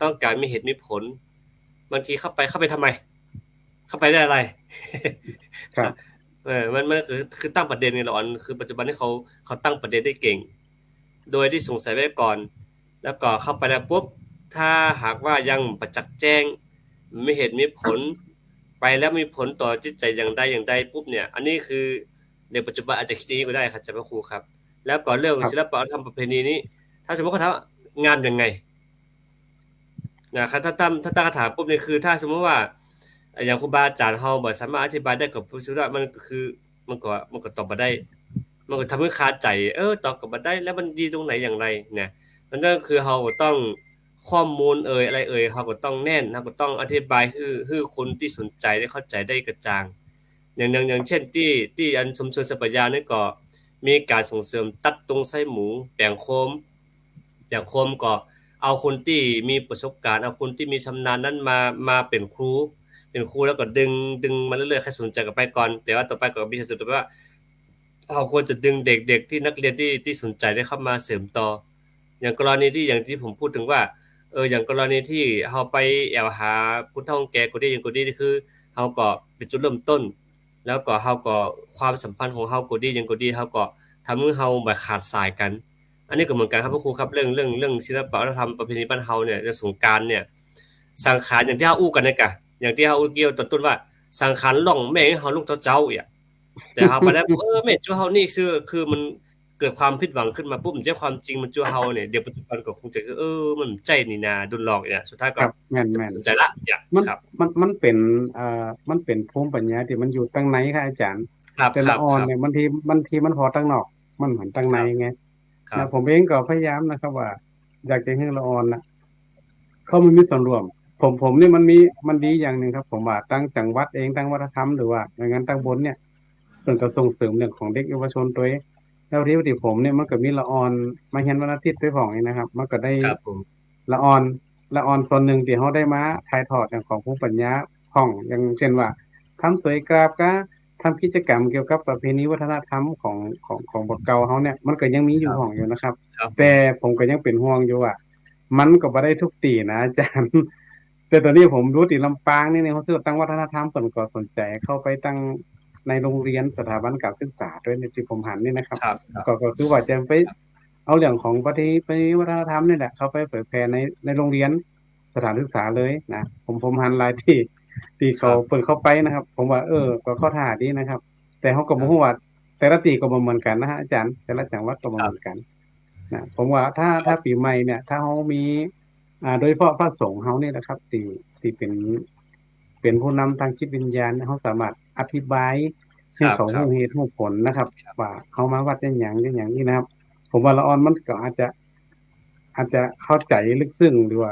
ต้องการมีเหตุมีผลบางทีเข้าไปทำไมเข้าไปได้อะไรครับ มันคือตั้งประเด็นไงละอ่อนคือปัจจุบันที่เขาตั้งประเด็นได้เก่งโดยที่สงสัยไว้ก่อนแล้วก็เข้าไปแล้วปุ๊บถ้าหากว่ายังประจักษ์แจ้งไม่เหตุมีผลไปแล้วมีผลต่อจิตใจอย่างใดปุ๊บเนี่ยอันนี้คือในปัจจุบันอาจจะคิดอย่างนี้ก็ได้ครับอาจารย์พระครูครับแล้วก็เรื่องศิลปะวัฒนธรรมประเพณีนี้ถ้าสมมติเขาทำงานยังไงนะครับถ้าตั้งคำถามปุ๊บนี่คือถ้าสมมติว่าอย่างครูบาอาจารย์เฮาบ่สามารถอธิบายได้กับผู้ศึกษามันก็คือมันก็ตอบบ่ได้มันก็ทำให้คาใจตอบก็บ่ได้แล้วมันดีตรงไหนอย่างไรเนี่ยมันก็คือเฮาก็ต้องข้อมูลอะไรเฮาก็ต้องแน่นเฮาก็ต้องอธิบายให้คนที่สนใจได้เข้าใจได้กระจ่างอย่างเช่นที่อันชุมชนสัปยานี่ก็มีการส่งเสริมตัดตรงไส้หมูแปลงโคมก็เอาคนที่มีประสบการณ์เอาคนที่มีชำนาญนั้นมาเป็นครูแล้วก็ดึงมาเรื่อยๆใครสนใจก็ไปก่อนแต่ว่าต่อไปก็มีเหตุผลว่าเราควรจะดึงเด็กๆที่นักเรียนที่สนใจได้เข้ามาเสริมต่ออย่างกรณีที่อย่างที่ผมพูดถึงว่าอย่างกรณีที่เฮาไปแอวหาผู้เฒ่าแก่ก็ดีอย่างก็ดีนี่คือเฮาก็เป็นจุดเริ่มต้นแล้วก็เฮาก็ความสัมพันธ์ของเฮาก็ดีอย่างก็ดีเฮาก็ทำให้เฮาบ่ขาดสายกันอันนี้ก็เหมือนกันครับพระครูครับเรื่องศิลปะวัฒนธรรมประเพณีบ้านเฮาเนี่ยเรื่องสงกรานต์เนี่ยสังขารอย่างที่เฮาอู้กันนี่กะอย่างที่เฮาเกี่ยวตอนต้นว่าสังขารล่องแม่ให้เฮาลูกเจ้าอีกแต่เฮาไปแล้วแม่จู่เฮานี่คือมันเกิดความผิดหวังขึ้นมาปุ๊บมันใช่ความจริงมันจู่เฮาเนี่ยเดี๋ยวปัจจุบันก็คงจะมันใจนี่นาโดนหลอกเนี่ยสุดท้ายก็แม่นสนใจละมันครับมันเป็นมันเป็นภูมิปัญญาที่มันอยู่ตั้งในครับอาจารย์แต่ละออนเนี่ยบางทีมันพอตั้งนอกมันเหมือนตั้งในไงนะผมเองก็พยายามนะครับว่าอยากจะให้ละออนนะเขามันมีส่วนร่วมผมนี่มันดีอย่างหนึ่งครับผมว่าตั้งจังหวัดเองตั้งวัฒนธรรมหรือว่าอย่างนั้นตั้งบนเนี่ยเพิ่นก็ส่งเสริมเรื่องของเด็กเยาวชนตัวเองแล้วที่ผมเนี่ยมันก็มีละออนมาเห็นวันอาทิตย์ด้วยของนี่นะครับมันก็ได้ครับผมละออนส่วนหนึ่งที่เขาได้มาถ่ายทอดอย่างของภูมิปัญญาของอย่างเช่นว่าทำสวยกราบก็ทำกิจกรรมเกี่ยวกับประเพณีวัฒนธรรมของบทเก่าเขาเนี่ยมันก็ยังมีอยู่ของอยู่นะครับแต่ผมก็ยังเป็นห่วงอยู่ว่ามันก็บ่ได้ทุกตีนะอาจารย์ แต่ตอนนี้ผมรู้ที่ลำปางนี่เขาซื้อตั้งวัฒนธรรมเพิ่นก็สนใจเข้าไปตั้งในโรงเรียนสถาบันการศึกษาด้วยในที่ผมหันนี่นะครับก็คือว่าจะไปเอาเรื่องของประเพณีวัฒนธรรมนี่แหละเข้าไปเผยแพร่ในโรงเรียนสถานศึกษาเลยนะผมหันหลายที่เขาเปิดเข้าไปนะครับผมว่าก็เข้าท่าดีนะครับแต่เขาก็บ่ฮู้ว่าแต่ละที่ก็บ่เหมือนกันนะฮะอาจารย์แต่ละจังหวัดก็บ่เหมือนกันนะผมว่าถ้าปีใหม่เนี่ยถ้าเขามีโดยเฉพาะพระสงฆ์เขาเนี่ยนะครับที่เป็นผู้นำทางจิตวิญญาณเขาสามารถอธิบายให้เขารู้เหตุรู้ผลนะครับว่าเขามาวัดอย่างนี้นะครับผมว่าละออนมันก็อาจจะเข้าใจลึกซึ้งหรือว่า